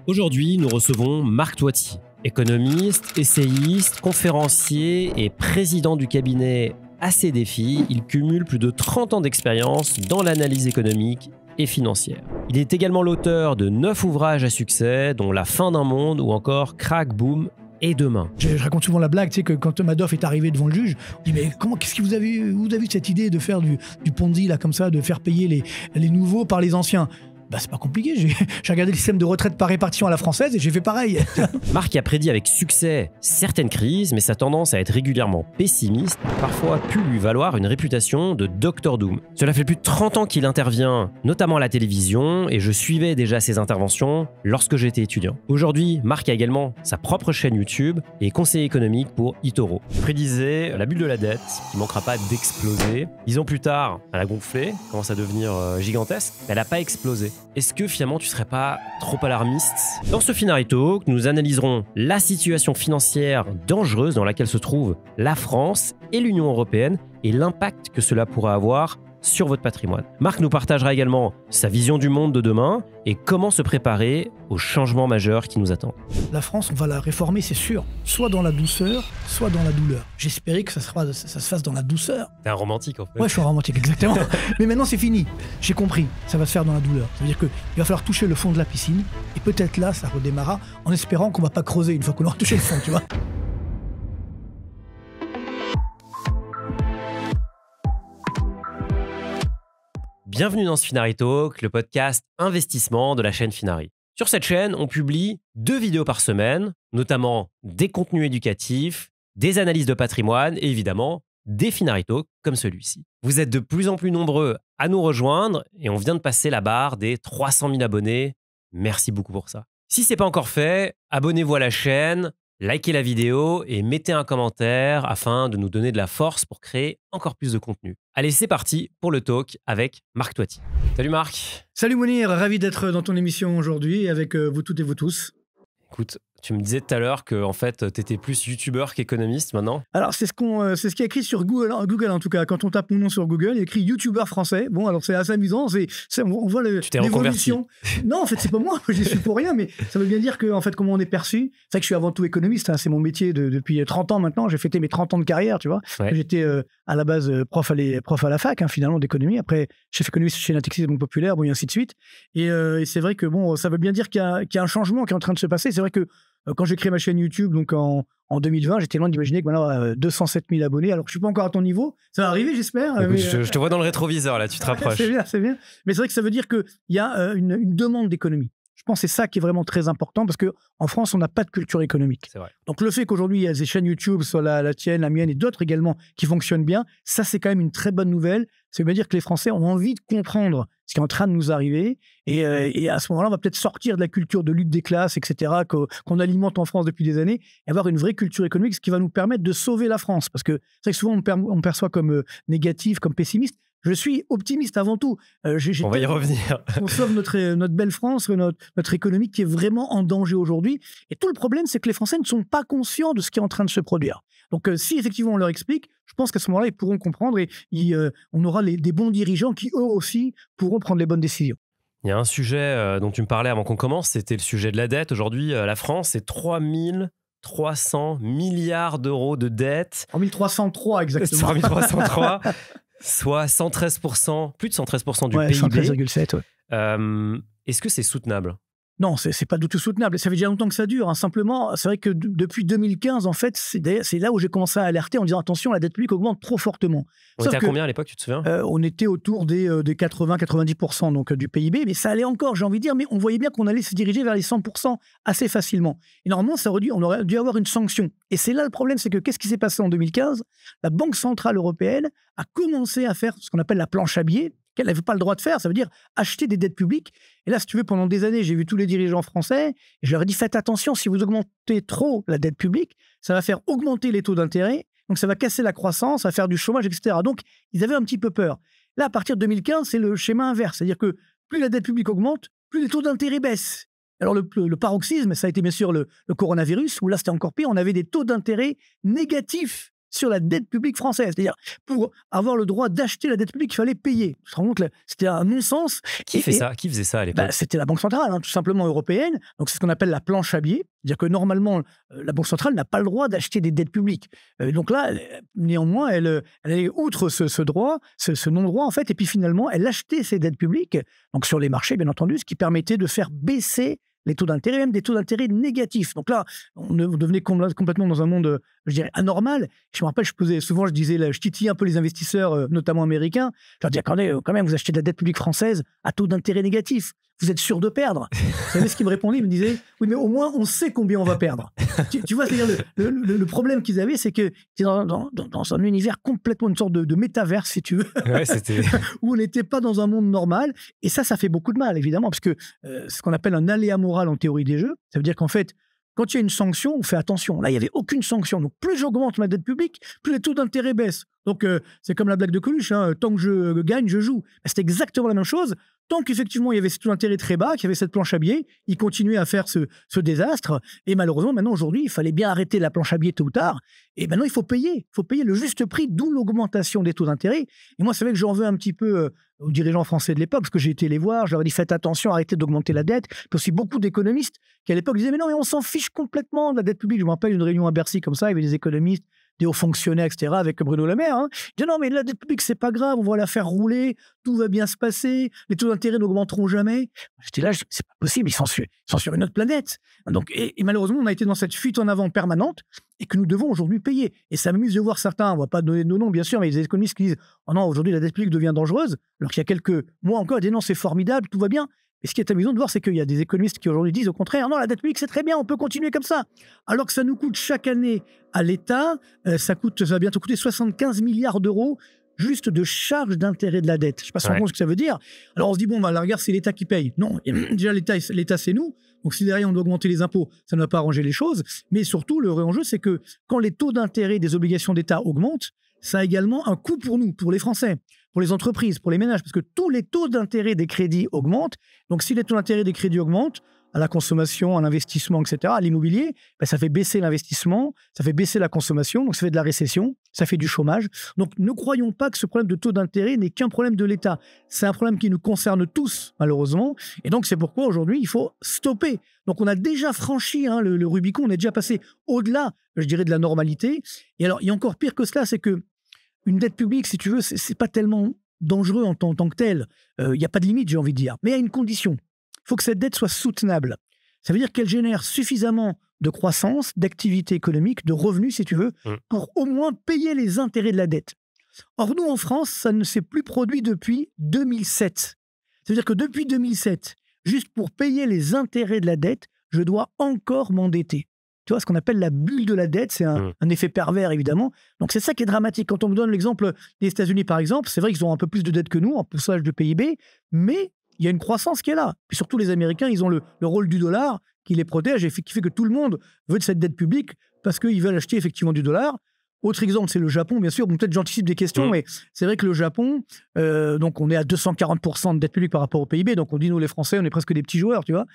Aujourd'hui, nous recevons Marc Toiti, économiste, essayiste, conférencier et président du cabinet ACDFI. Il cumule plus de 30 ans d'expérience dans l'analyse économique et financière. Il est également l'auteur de 9 ouvrages à succès, dont La fin d'un monde ou encore Crack, Boom et Demain. Je raconte souvent la blague, tu sais, que quand Madoff est arrivé devant le juge, on dit mais qu'est-ce que vous avez eu cette idée de faire du Ponzi là comme ça, de faire payer les nouveaux par les anciens? Bah, c'est pas compliqué, j'ai regardé le système de retraite par répartition à la française et j'ai fait pareil. Marc a prédit avec succès certaines crises, mais sa tendance à être régulièrement pessimiste a parfois pu lui valoir une réputation de Dr Doom. Cela fait plus de 30 ans qu'il intervient, notamment à la télévision, et je suivais déjà ses interventions lorsque j'étais étudiant. Aujourd'hui, Marc a également sa propre chaîne YouTube et est conseiller économique pour eToro. Il prédisait la bulle de la dette qui manquera pas d'exploser. 10 ans plus tard, elle a gonflé, commence à devenir gigantesque, mais elle n'a pas explosé. Est-ce que finalement tu serais pas trop alarmiste? Dans ce Finary Talk, nous analyserons la situation financière dangereuse dans laquelle se trouve la France et l'Union européenne et l'impact que cela pourrait avoir sur votre patrimoine. Marc nous partagera également sa vision du monde de demain et comment se préparer aux changements majeurs qui nous attendent. La France, on va la réformer, c'est sûr, soit dans la douceur, soit dans la douleur. J'espérais que ça se fasse dans la douceur. T'es un romantique en fait. Ouais, je suis un romantique, exactement. Mais maintenant, c'est fini. J'ai compris, ça va se faire dans la douleur. Ça veut dire qu'il va falloir toucher le fond de la piscine et peut-être là, ça redémarrera en espérant qu'on va pas creuser une fois qu'on aura touché le fond, tu vois. Bienvenue dans ce Finary Talk, le podcast investissement de la chaîne Finary. Sur cette chaîne, on publie 2 vidéos par semaine, notamment des contenus éducatifs, des analyses de patrimoine et évidemment des Finary Talk comme celui-ci. Vous êtes de plus en plus nombreux à nous rejoindre et on vient de passer la barre des 300 000 abonnés. Merci beaucoup pour ça. Si ce n'est pas encore fait, abonnez-vous à la chaîne, likez la vidéo et mettez un commentaire afin de nous donner de la force pour créer encore plus de contenu. Allez, c'est parti pour le talk avec Marc Toiti. Salut Marc. Salut Mounir, ravi d'être dans ton émission aujourd'hui avec vous toutes et vous tous. Écoute, tu me disais tout à l'heure que en fait, tu étais plus youtubeur qu'économiste maintenant. Alors, c'est ce qui est écrit sur Google en tout cas. Quand on tape mon nom sur Google, il est écrit youtubeur français. Bon, alors c'est assez amusant. On voit l'évolution. Non, en fait, c'est pas moi. Je suis pour rien, mais ça veut bien dire que, en fait, comment on est perçu. C'est vrai que je suis avant tout économiste. Hein, c'est mon métier depuis 30 ans maintenant. J'ai fêté mes 30 ans de carrière, tu vois. Ouais. J'étais à la base prof à la fac, hein, finalement, d'économie. Après, chef économiste chez Natixis, Banque Populaire, bon, et ainsi de suite. Et c'est vrai que, bon, ça veut bien dire qu'il y a un changement qui est en train de se passer. C'est vrai que quand j'ai créé ma chaîne YouTube, donc en 2020, j'étais loin d'imaginer que maintenant 207 000 abonnés. Alors que je suis pas encore à ton niveau. Ça va arriver, j'espère. Écoute, je te vois dans le rétroviseur là, tu te rapproches. C'est bien. Mais c'est vrai que ça veut dire qu'il y a une demande d'économie. Je pense que c'est ça qui est vraiment très important parce qu'en France, on n'a pas de culture économique. C'est vrai. Donc le fait qu'aujourd'hui, il y a des chaînes YouTube, soit la tienne, la mienne et d'autres également, qui fonctionnent bien, ça c'est quand même une très bonne nouvelle. Ça veut dire que les Français ont envie de comprendre ce qui est en train de nous arriver. Et à ce moment-là, on va peut-être sortir de la culture de lutte des classes, etc., qu'on alimente en France depuis des années, et avoir une vraie culture économique, ce qui va nous permettre de sauver la France. Parce que c'est vrai que souvent, on me perçoit comme négatif, comme pessimiste. Je suis optimiste avant tout. On va y revenir. On sauve notre belle France, notre économie qui est vraiment en danger aujourd'hui. Et tout le problème, c'est que les Français ne sont pas conscients de ce qui est en train de se produire. Donc, si effectivement on leur explique, je pense qu'à ce moment-là, ils pourront comprendre et on aura des bons dirigeants qui, eux aussi, pourront prendre les bonnes décisions. Il y a un sujet dont tu me parlais avant qu'on commence, c'était le sujet de la dette. Aujourd'hui, la France, c'est 3 300 milliards d'euros de dette. 3303 exactement. 3303. Soit 113%, plus de 113% du PIB. 113,7, ouais. Est-ce que c'est soutenable? Non, c'est pas du tout soutenable. Ça fait déjà longtemps que ça dure. Hein. Simplement, c'est vrai que depuis 2015, en fait, c'est là où j'ai commencé à alerter en disant attention, la dette publique augmente trop fortement. On était à combien à l'époque, tu te souviens? On était autour des 80-90% donc, du PIB, mais ça allait encore, j'ai envie de dire, mais on voyait bien qu'on allait se diriger vers les 100% assez facilement. Et normalement, on aurait dû avoir une sanction. Et c'est là le problème, c'est que qu'est-ce qui s'est passé en 2015? La Banque Centrale Européenne a commencé à faire ce qu'on appelle la planche à billets, qu'elle n'avait pas le droit de faire, ça veut dire acheter des dettes publiques. Et là, si tu veux, pendant des années, j'ai vu tous les dirigeants français, et je leur ai dit, faites attention, si vous augmentez trop la dette publique, ça va faire augmenter les taux d'intérêt, donc ça va casser la croissance, ça va faire du chômage, etc. Donc, ils avaient un petit peu peur. Là, à partir de 2015, c'est le schéma inverse, c'est-à-dire que plus la dette publique augmente, plus les taux d'intérêt baissent. Alors, le paroxysme, ça a été bien sûr le coronavirus, où là, c'était encore pire, on avait des taux d'intérêt négatifs sur la dette publique française. C'est-à-dire, pour avoir le droit d'acheter la dette publique, il fallait payer. Tu te rends compte que c'était un non-sens. Qui faisait ça à l'époque? C'était la Banque centrale, tout simplement européenne. Donc, c'est ce qu'on appelle la planche à billets. C'est-à-dire que normalement, la Banque centrale n'a pas le droit d'acheter des dettes publiques. Donc là, néanmoins, elle allait outre ce droit, ce non-droit, en fait, et puis finalement, elle achetait ces dettes publiques, donc sur les marchés, bien entendu, ce qui permettait de faire baisser les taux d'intérêt, même des taux d'intérêt négatifs. Donc là, on devenait complètement dans un monde, je dirais, anormal. Je me rappelle, je titillais un peu les investisseurs, notamment américains. Je leur disais, quand même, vous achetez de la dette publique française à taux d'intérêt négatif. Vous êtes sûr de perdre. Vous savez ce qu'ils me répondaient? Ils me disaient, oui, mais au moins, on sait combien on va perdre. Tu vois, c'est-à-dire le problème qu'ils avaient, c'est que c'est dans un univers complètement, une sorte de métaverse, si tu veux, Ouais, c'était... où on n'était pas dans un monde normal. Et ça fait beaucoup de mal, évidemment, parce que ce qu'on appelle un aléa moral en théorie des jeux, ça veut dire qu'en fait, quand il y a une sanction, on fait attention. Là, il n'y avait aucune sanction. Donc, plus j'augmente ma dette publique, plus les taux d'intérêt baissent. Donc, c'est comme la blague de Coluche. Tant que je gagne, je joue. C'est exactement la même chose. Tant qu'effectivement, il y avait ce taux d'intérêt très bas, qu'il y avait cette planche à billets, il continuait à faire ce désastre. Et malheureusement, maintenant, aujourd'hui, il fallait bien arrêter la planche à billets tôt ou tard. Et maintenant, il faut payer. Il faut payer le juste prix, d'où l'augmentation des taux d'intérêt. Et moi, c'est vrai que j'en veux un petit peu aux dirigeants français de l'époque, parce que j'ai été les voir, je leur ai dit, faites attention, arrêtez d'augmenter la dette. Puis aussi beaucoup d'économistes qui, à l'époque, disaient, mais non, mais on s'en fiche complètement de la dette publique. Je me rappelle une réunion à Bercy comme ça, il y avait des économistes, des hauts fonctionnaires, etc., avec Bruno Le Maire. Je dis, non, mais la dette publique, c'est pas grave, on va la faire rouler, tout va bien se passer, les taux d'intérêt n'augmenteront jamais. J'étais là, c'est pas possible, ils sont sur une autre planète. Donc, et malheureusement, on a été dans cette fuite en avant permanente et que nous devons aujourd'hui payer. Et ça m'amuse de voir certains, on va pas donner nos noms, bien sûr, mais il y a des économistes qui disent, oh non, aujourd'hui, la dette publique devient dangereuse, alors qu'il y a quelques mois encore, ils disaient, non, c'est formidable, tout va bien. Et ce qui est amusant de voir, c'est qu'il y a des économistes qui aujourd'hui disent au contraire, non, la dette publique, c'est très bien, on peut continuer comme ça. Alors que ça nous coûte chaque année à l'État, ça va bientôt coûter 75 milliards d'euros juste de charges d'intérêt de la dette. Je ne sais pas si on comprend ce que ça veut dire. Alors on se dit, bon, la regarde, c'est l'État qui paye. Non, déjà, l'État, c'est nous. Donc si derrière, on doit augmenter les impôts, ça ne va pas arranger les choses. Mais surtout, le vrai enjeu, c'est que quand les taux d'intérêt des obligations d'État augmentent, ça a également un coût pour nous, pour les Français, pour les entreprises, pour les ménages, parce que tous les taux d'intérêt des crédits augmentent. Donc, si les taux d'intérêt des crédits augmentent, à la consommation, à l'investissement, etc., à l'immobilier, ça fait baisser l'investissement, ça fait baisser la consommation, donc ça fait de la récession, ça fait du chômage. Donc, ne croyons pas que ce problème de taux d'intérêt n'est qu'un problème de l'État. C'est un problème qui nous concerne tous, malheureusement. Et donc, c'est pourquoi aujourd'hui, il faut stopper. Donc, on a déjà franchi le Rubicon, on est déjà passé au-delà, je dirais, de la normalité. Et alors, il y a encore pire que cela, c'est que une dette publique, si tu veux, c'est pas tellement dangereux en tant que tel. Il n'y a pas de limite, j'ai envie de dire. Mais il y a une condition. Il faut que cette dette soit soutenable. Ça veut dire qu'elle génère suffisamment de croissance, d'activité économique, de revenus, si tu veux, pour au moins payer les intérêts de la dette. Or, nous, en France, ça ne s'est plus produit depuis 2007. Ça veut dire que depuis 2007, juste pour payer les intérêts de la dette, je dois encore m'endetter. Tu vois, ce qu'on appelle la bulle de la dette, c'est un effet pervers, évidemment. Donc, c'est ça qui est dramatique. Quand on me donne l'exemple des États-Unis, par exemple, c'est vrai qu'ils ont un peu plus de dette que nous, en pourcentage de PIB, mais il y a une croissance qui est là. Puis surtout, les Américains, ils ont le rôle du dollar qui les protège et qui fait que tout le monde veut de cette dette publique parce qu'ils veulent acheter effectivement du dollar. Autre exemple, c'est le Japon, bien sûr. Bon, peut-être j'anticipe des questions, mais c'est vrai que le Japon, donc on est à 240% de dette publique par rapport au PIB. Donc on dit, nous, les Français, on est presque des petits joueurs, tu vois.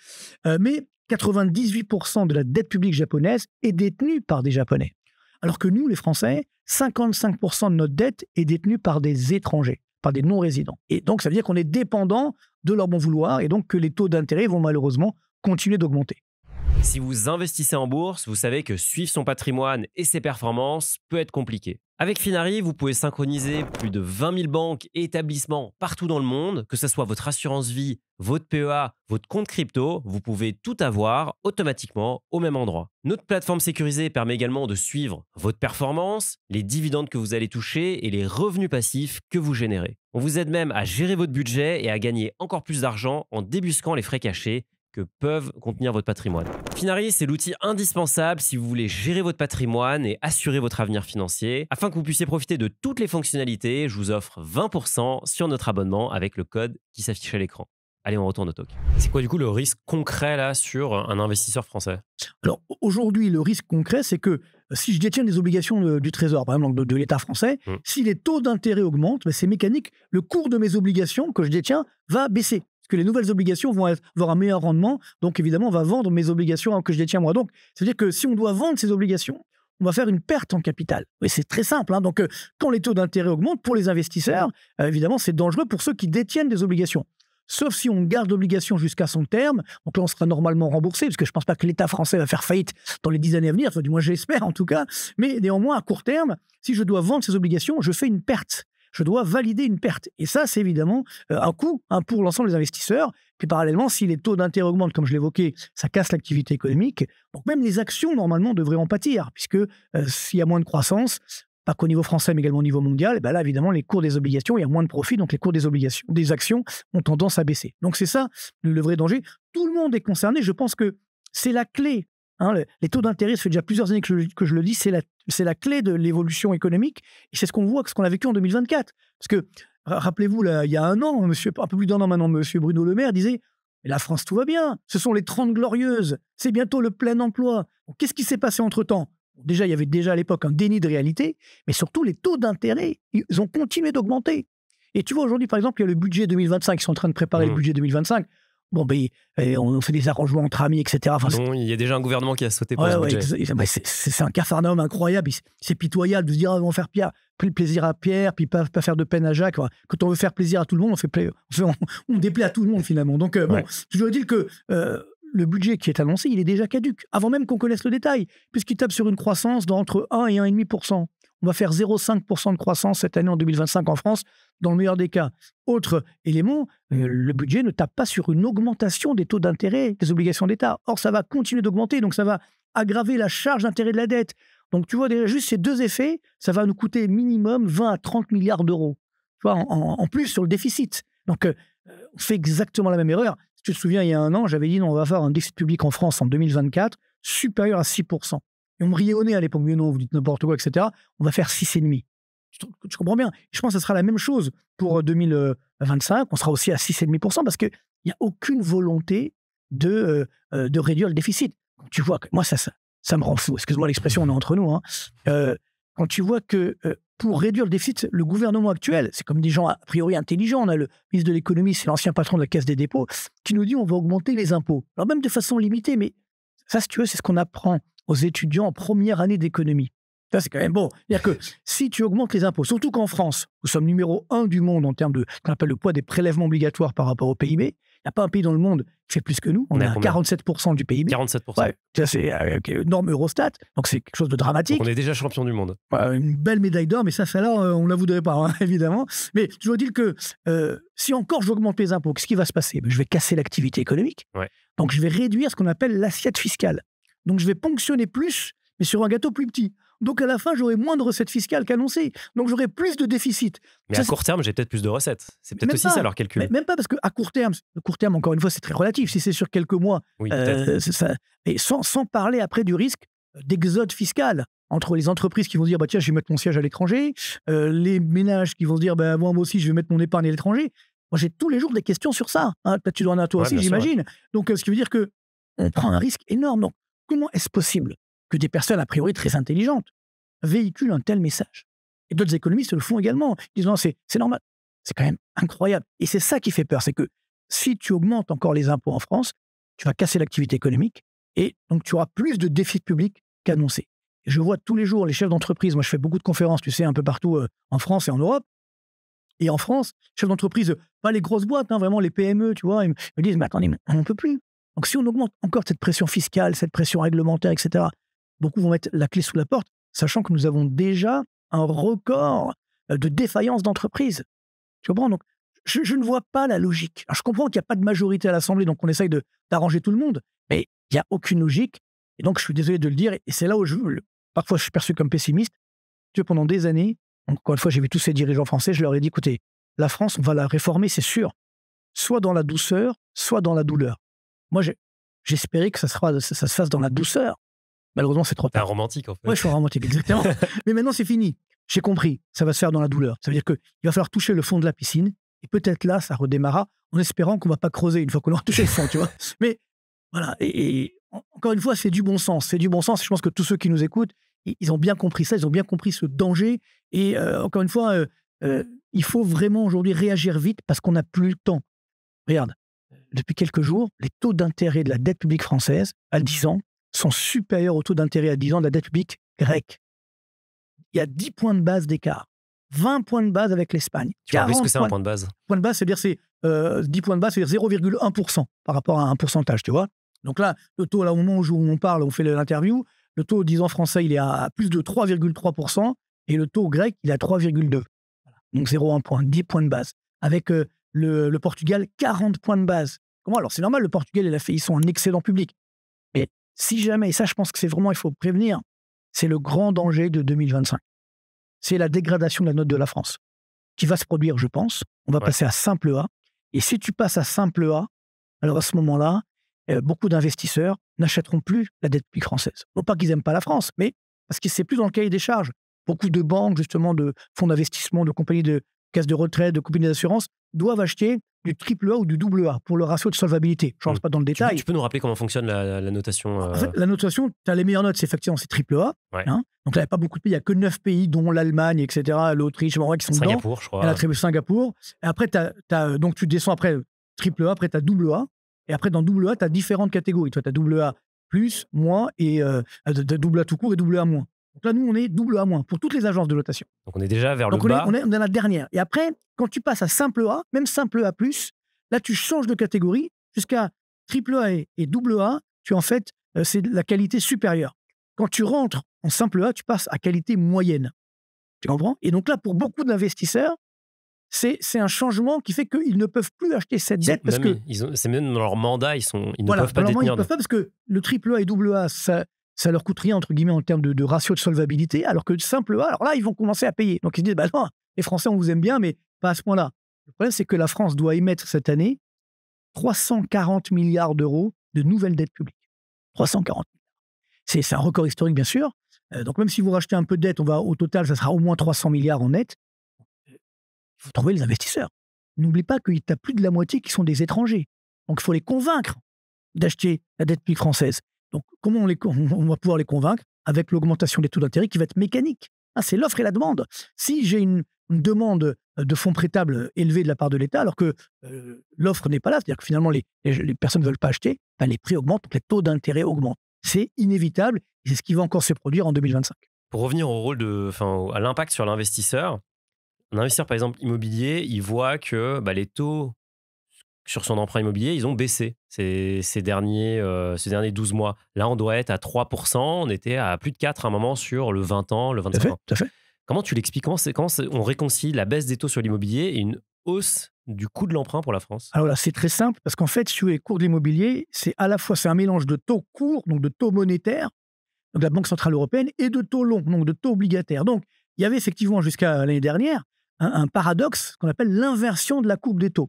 Mais 98% de la dette publique japonaise est détenue par des Japonais. Alors que nous, les Français, 55% de notre dette est détenue par des étrangers, par des non-résidents. Et donc, ça veut dire qu'on est dépendant de leur bon vouloir et donc que les taux d'intérêt vont malheureusement continuer d'augmenter. Si vous investissez en bourse, vous savez que suivre son patrimoine et ses performances peut être compliqué. Avec Finari, vous pouvez synchroniser plus de 20 000 banques et établissements partout dans le monde, que ce soit votre assurance vie, votre PEA, votre compte crypto, vous pouvez tout avoir automatiquement au même endroit. Notre plateforme sécurisée permet également de suivre votre performance, les dividendes que vous allez toucher et les revenus passifs que vous générez. On vous aide même à gérer votre budget et à gagner encore plus d'argent en débusquant les frais cachés que peuvent contenir votre patrimoine. Finari, c'est l'outil indispensable si vous voulez gérer votre patrimoine et assurer votre avenir financier. Afin que vous puissiez profiter de toutes les fonctionnalités, je vous offre 20% sur notre abonnement avec le code qui s'affiche à l'écran. Allez, on retourne au talk. C'est quoi du coup le risque concret là sur un investisseur français? Alors aujourd'hui, le risque concret, c'est que si je détiens des obligations du Trésor, par exemple de l'État français, si les taux d'intérêt augmentent, c'est mécanique, le cours de mes obligations que je détiens va baisser. Parce que les nouvelles obligations vont avoir un meilleur rendement, donc évidemment, on va vendre mes obligations que je détiens moi. Donc, ça veut dire que si on doit vendre ces obligations, on va faire une perte en capital. Et c'est très simple. Hein. Donc, quand les taux d'intérêt augmentent, pour les investisseurs, évidemment, c'est dangereux pour ceux qui détiennent des obligations. Sauf si on garde l'obligation jusqu'à son terme. Donc là, on sera normalement remboursé, parce que je ne pense pas que l'État français va faire faillite dans les 10 années à venir. Enfin, du moins, j'espère en tout cas. Mais néanmoins, à court terme, si je dois vendre ces obligations, je fais une perte. Je dois valider une perte. Et ça, c'est évidemment un coût pour l'ensemble des investisseurs. Puis parallèlement, si les taux d'intérêt augmentent, comme je l'évoquais, ça casse l'activité économique. Donc même les actions, normalement, devraient en pâtir, puisque s'il y a moins de croissance, pas qu'au niveau français, mais également au niveau mondial, et ben là, évidemment, les cours des obligations, il y a moins de profit, donc les cours des obligations, des actions ont tendance à baisser. Donc c'est ça le vrai danger. Tout le monde est concerné. Je pense que c'est la clé. Hein, les taux d'intérêt, ça fait déjà plusieurs années que je le dis, c'est la clé de l'évolution économique. Et c'est ce qu'on voit, ce qu'on a vécu en 2024. Parce que, rappelez-vous, là, il y a un an, un peu plus d'un an maintenant, M. Bruno Le Maire disait « La France, tout va bien. Ce sont les 30 glorieuses. C'est bientôt le plein emploi. » Qu'est-ce qui s'est passé entre-temps ? Déjà, il y avait déjà à l'époque un déni de réalité, mais surtout, les taux d'intérêt, ils ont continué d'augmenter. Et tu vois, aujourd'hui, par exemple, il y a le budget 2025, ils sont en train de préparer le budget 2025. Bon, ben, on fait des arrangements entre amis, etc. Enfin, bon, il y a déjà un gouvernement qui a sauté pour ce budget. C'est un capharnaüm incroyable. C'est pitoyable de se dire on va faire plaisir à Pierre, puis pas faire de peine à Jacques. Quand on veut faire plaisir à tout le monde, on déplaît à tout le monde finalement. Donc, bon, je veux dire que le budget qui est annoncé, il est déjà caduc, avant même qu'on connaisse le détail, puisqu'il tape sur une croissance d'entre 1 et 1,5%. On va faire 0,5% de croissance cette année en 2025 en France, dans le meilleur des cas. Autre élément, le budget ne tape pas sur une augmentation des taux d'intérêt des obligations d'État. Or, ça va continuer d'augmenter, donc ça va aggraver la charge d'intérêt de la dette. Donc, tu vois, juste ces deux effets, ça va nous coûter minimum 20 à 30 milliards d'euros. Tu vois, en plus sur le déficit. Donc, on fait exactement la même erreur. Si tu te souviens, il y a un an, j'avais dit non, on va faire un déficit public en France en 2024 supérieur à 6%. Et on me riait au nez à l'époque, mais non, vous dites n'importe quoi, etc. On va faire 6,5%. Tu comprends bien. Je pense que ce sera la même chose pour 2025. On sera aussi à 6,5% parce qu'il n'y a aucune volonté de réduire le déficit. Quand tu vois que, moi, ça me rend fou. Excuse-moi l'expression, on est entre nous. Hein. Quand tu vois que pour réduire le déficit, le gouvernement actuel, c'est comme des gens a priori intelligents. On a le ministre de l'économie, c'est l'ancien patron de la Caisse des dépôts, qui nous dit on va augmenter les impôts. Alors même de façon limitée, mais ça, si tu veux, c'est ce qu'on apprend aux étudiants en première année d'économie. Ça, c'est quand même bon. C'est-à-dire que si tu augmentes les impôts, surtout qu'en France, nous sommes numéro 1 du monde en termes de ce qu'on appelle le poids des prélèvements obligatoires par rapport au PIB, il n'y a pas un pays dans le monde qui fait plus que nous. On est à 47% du PIB. 47%. Ouais, ça, c'est norme Eurostat, donc c'est quelque chose de dramatique. Donc on est déjà champion du monde. Une belle médaille d'or, mais ça-là, on ne la voudrait pas, hein, évidemment. Mais je veux dire que si encore j'augmente les impôts, qu'est-ce qui va se passer ? Je vais casser l'activité économique. Ouais. Donc je vais réduire ce qu'on appelle l'assiette fiscale. Donc je vais ponctionner plus, mais sur un gâteau plus petit. Donc à la fin, j'aurai moins de recettes fiscales qu'annoncées. Donc j'aurai plus de déficit. Mais à court terme, j'ai peut-être plus de recettes. C'est peut-être aussi ça leur calcul. Même pas parce qu'à court terme, encore une fois, c'est très relatif. Si c'est sur quelques mois, oui, c'est ça. Et sans parler après du risque d'exode fiscal entre les entreprises qui vont se dire tiens, je vais mettre mon siège à l'étranger, les ménages qui vont se dire moi aussi, je vais mettre mon épargne à l'étranger. Moi, j'ai tous les jours des questions sur ça. Hein. Peut-être tu dois en avoir toi aussi, j'imagine. Donc, ce qui veut dire qu'on prend un risque énorme. Donc, comment est-ce possible que des personnes, a priori très intelligentes, véhiculent un tel message? Et d'autres économistes le font également. Ils disent non, c'est normal. C'est quand même incroyable. Et c'est ça qui fait peur, c'est que si tu augmentes encore les impôts en France, tu vas casser l'activité économique et donc tu auras plus de déficit public qu'annoncé. Et je vois tous les jours les chefs d'entreprise, moi je fais beaucoup de conférences, tu sais, un peu partout en France et en Europe. Et en France, chefs d'entreprise, pas les grosses boîtes, hein, vraiment les PME, tu vois, ils me disent mais attendez, on ne peut plus. Donc si on augmente encore cette pression fiscale, cette pression réglementaire, etc., beaucoup vont mettre la clé sous la porte, sachant que nous avons déjà un record de défaillance d'entreprise. Tu comprends? Donc, je ne vois pas la logique. Alors, je comprends qu'il n'y a pas de majorité à l'Assemblée, donc on essaye d'arranger tout le monde, mais il n'y a aucune logique. Et donc, je suis désolé de le dire, et c'est là où parfois je suis perçu comme pessimiste. Tu vois, pendant des années, encore une fois, j'ai vu tous ces dirigeants français, je leur ai dit, écoutez, la France, on va la réformer, c'est sûr, soit dans la douceur, soit dans la douleur. Moi, j'espérais que ça se fasse dans la douceur. Malheureusement, c'est trop tard. T'es un romantique, en fait. Oui, je suis un romantique, exactement. Mais maintenant, c'est fini. J'ai compris. Ça va se faire dans la douleur. Ça veut dire qu'il va falloir toucher le fond de la piscine. Et peut-être là, ça redémarrera en espérant qu'on ne va pas creuser une fois qu'on aura touché le fond, tu vois. Mais voilà. Et encore une fois, c'est du bon sens. C'est du bon sens. Je pense que tous ceux qui nous écoutent, ils ont bien compris ça. Ils ont bien compris ce danger. Et encore une fois, il faut vraiment aujourd'hui réagir vite parce qu'on n'a plus le temps. Regarde, depuis quelques jours, les taux d'intérêt de la dette publique française à 10 ans sont supérieurs au taux d'intérêt à 10 ans de la dette publique grec. Il y a 10 points de base d'écart. 20 points de base avec l'Espagne. Tu vois ce que c'est un point de base? Point de base, c'est-à-dire 10 points de base, c'est-à-dire 0,1% par rapport à un pourcentage, tu vois. Donc là, le taux, là, au moment où on parle, on fait l'interview, le taux 10 ans français, il est à plus de 3,3% et le taux grec, il est à 3,2%. Donc 0,1 point, 10 points de base. Avec le Portugal, 40 points de base. Comment? Alors, c'est normal, le Portugal, ils sont en excédent public. Mais si jamais, et ça, je pense que c'est vraiment, il faut prévenir, c'est le grand danger de 2025. C'est la dégradation de la note de la France qui va se produire, je pense. On va passer à simple A. Et si tu passes à simple A, alors à ce moment-là, beaucoup d'investisseurs n'achèteront plus la dette publique française. Non pas qu'ils n'aiment pas la France, mais parce que c'est plus dans le cahier des charges. Beaucoup de banques, justement, de fonds d'investissement, de compagnies de caisses de retraite, de compagnies d'assurance, doivent acheter du triple A ou du double A pour le ratio de solvabilité. Je ne rentre pas dans le détail. Tu peux nous rappeler comment fonctionne la notation En fait, la notation, tu as les meilleures notes, c'est effectivement triple A. Hein. Donc là, il n'y a pas beaucoup de pays, il n'y a que 9 pays, dont l'Allemagne, etc., l'Autriche, qui sont Singapour, dedans. Je crois. La Singapour. Et après, donc tu descends après triple A, après tu as double A. Et après, dans double A, tu as différentes catégories. Tu as double A plus, moins, et double A tout court et double A moins. Donc là, nous, on est double A moins pour toutes les agences de notation. Donc on est déjà vers le bas. On est la dernière. Et après, quand tu passes à simple A, même simple A plus, là, tu changes de catégorie jusqu'à triple A et double A. En fait, c'est la qualité supérieure. Quand tu rentres en simple A, tu passes à qualité moyenne. Tu comprends? Et donc là, pour beaucoup d'investisseurs, c'est un changement qui fait qu'ils ne peuvent plus acheter cette dette parce que c'est même dans leur mandat, ils ne peuvent pas détenir. Ils ne peuvent pas parce que le triple A et double A, ça leur coûte rien entre guillemets en termes de ratio de solvabilité, alors que simple A, alors là, ils vont commencer à payer. Donc ils se disent, bah non, les Français, on vous aime bien, mais pas à ce point-là. Le problème, c'est que la France doit émettre cette année 340 milliards d'euros de nouvelles dettes publiques. 340 milliards. C'est un record historique, bien sûr. Donc même si vous rachetez un peu de dette, au total, ça sera au moins 300 milliards en net. Il faut trouver les investisseurs. N'oublie pas qu'il y a plus de la moitié qui sont des étrangers. Donc il faut les convaincre d'acheter la dette publique française. Donc comment on va pouvoir les convaincre? Avec l'augmentation des taux d'intérêt qui va être mécanique. C'est l'offre et la demande. Si j'ai une demande de fonds prêtables élevée de la part de l'État, alors que l'offre n'est pas là, c'est-à-dire que finalement les personnes ne veulent pas acheter, les prix augmentent, donc les taux d'intérêt augmentent. C'est inévitable et c'est ce qui va encore se produire en 2025. Pour revenir au rôle à l'impact sur l'investisseur, un investisseur par exemple immobilier, il voit que les taux sur son emprunt immobilier, ils ont baissé ces derniers 12 mois. Là, on doit être à 3%, on était à plus de 4 à un moment sur le 20 ans, le 25 ans. Tout à fait. Comment tu l'expliques? Comment on réconcilie la baisse des taux sur l'immobilier et une hausse du coût de l'emprunt pour la France? Alors là, c'est très simple, parce qu'en fait, sur les cours de l'immobilier, c'est à la fois un mélange de taux courts, donc de taux monétaires, donc la Banque Centrale Européenne, et de taux longs, donc de taux obligataires. Donc, il y avait effectivement jusqu'à l'année dernière un paradoxe qu'on appelle l'inversion de la courbe des taux.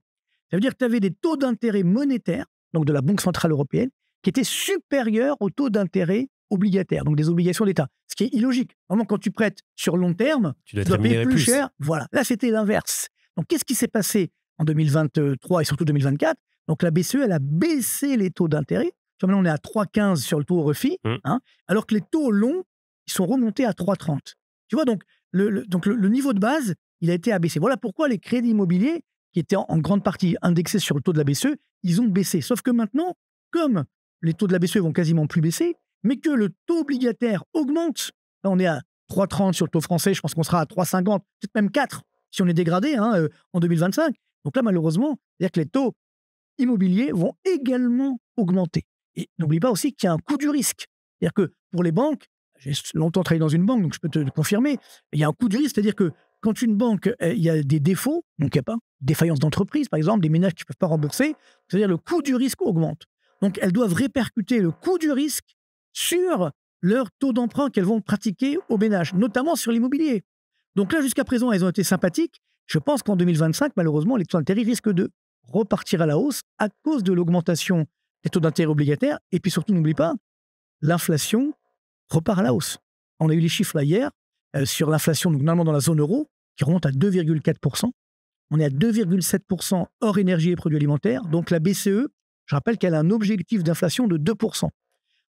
Ça veut dire que tu avais des taux d'intérêt monétaires, donc de la Banque Centrale Européenne, qui étaient supérieurs aux taux d'intérêt obligataires, donc des obligations d'État. Ce qui est illogique. Vraiment, quand tu prêtes sur long terme, tu dois payer plus cher. Voilà. Là, c'était l'inverse. Donc, qu'est-ce qui s'est passé en 2023 et surtout 2024? Donc, la BCE, elle a baissé les taux d'intérêt. Maintenant, on est à 3,15 sur le taux refi, alors que les taux longs, ils sont remontés à 3,30. Tu vois, donc le niveau de base, il a été abaissé. Voilà pourquoi les crédits immobiliers, qui étaient en grande partie indexés sur le taux de la BCE, ils ont baissé. Sauf que maintenant, comme les taux de la BCE vont quasiment plus baisser, mais que le taux obligataire augmente, là on est à 3,30 sur le taux français, je pense qu'on sera à 3,50, peut-être même 4 si on est dégradé en 2025. Donc là, malheureusement, c'est-à-dire que les taux immobiliers vont également augmenter. Et n'oublie pas aussi qu'il y a un coût du risque. C'est-à-dire que pour les banques, j'ai longtemps travaillé dans une banque, donc je peux te le confirmer, il y a un coût du risque, c'est-à-dire que quand une banque, il y a des défauts, donc il n'y a pas défaillance d'entreprise, par exemple, des ménages qui ne peuvent pas rembourser, c'est-à-dire le coût du risque augmente. Donc elles doivent répercuter le coût du risque sur leur taux d'emprunt qu'elles vont pratiquer aux ménages, notamment sur l'immobilier. Donc là, jusqu'à présent, elles ont été sympathiques. Je pense qu'en 2025, malheureusement, les taux d'intérêt risquent de repartir à la hausse à cause de l'augmentation des taux d'intérêt obligataires. Et puis surtout, n'oublie pas, l'inflation repart à la hausse. On a eu les chiffres là hier sur l'inflation, donc normalement dans la zone euro, qui remonte à 2,4%. On est à 2,7% hors énergie et produits alimentaires. Donc la BCE, je rappelle qu'elle a un objectif d'inflation de 2%.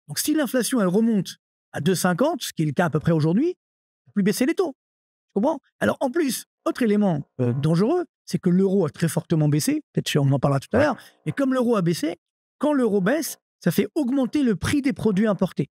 Donc si l'inflation, elle remonte à 2,50, ce qui est le cas à peu près aujourd'hui, il ne faut plus baisser les taux. Tu comprends? Alors en plus, autre élément dangereux, c'est que l'euro a très fortement baissé. Peut-être on en parlera tout à l'heure. Et comme l'euro a baissé, quand l'euro baisse, ça fait augmenter le prix des produits importés.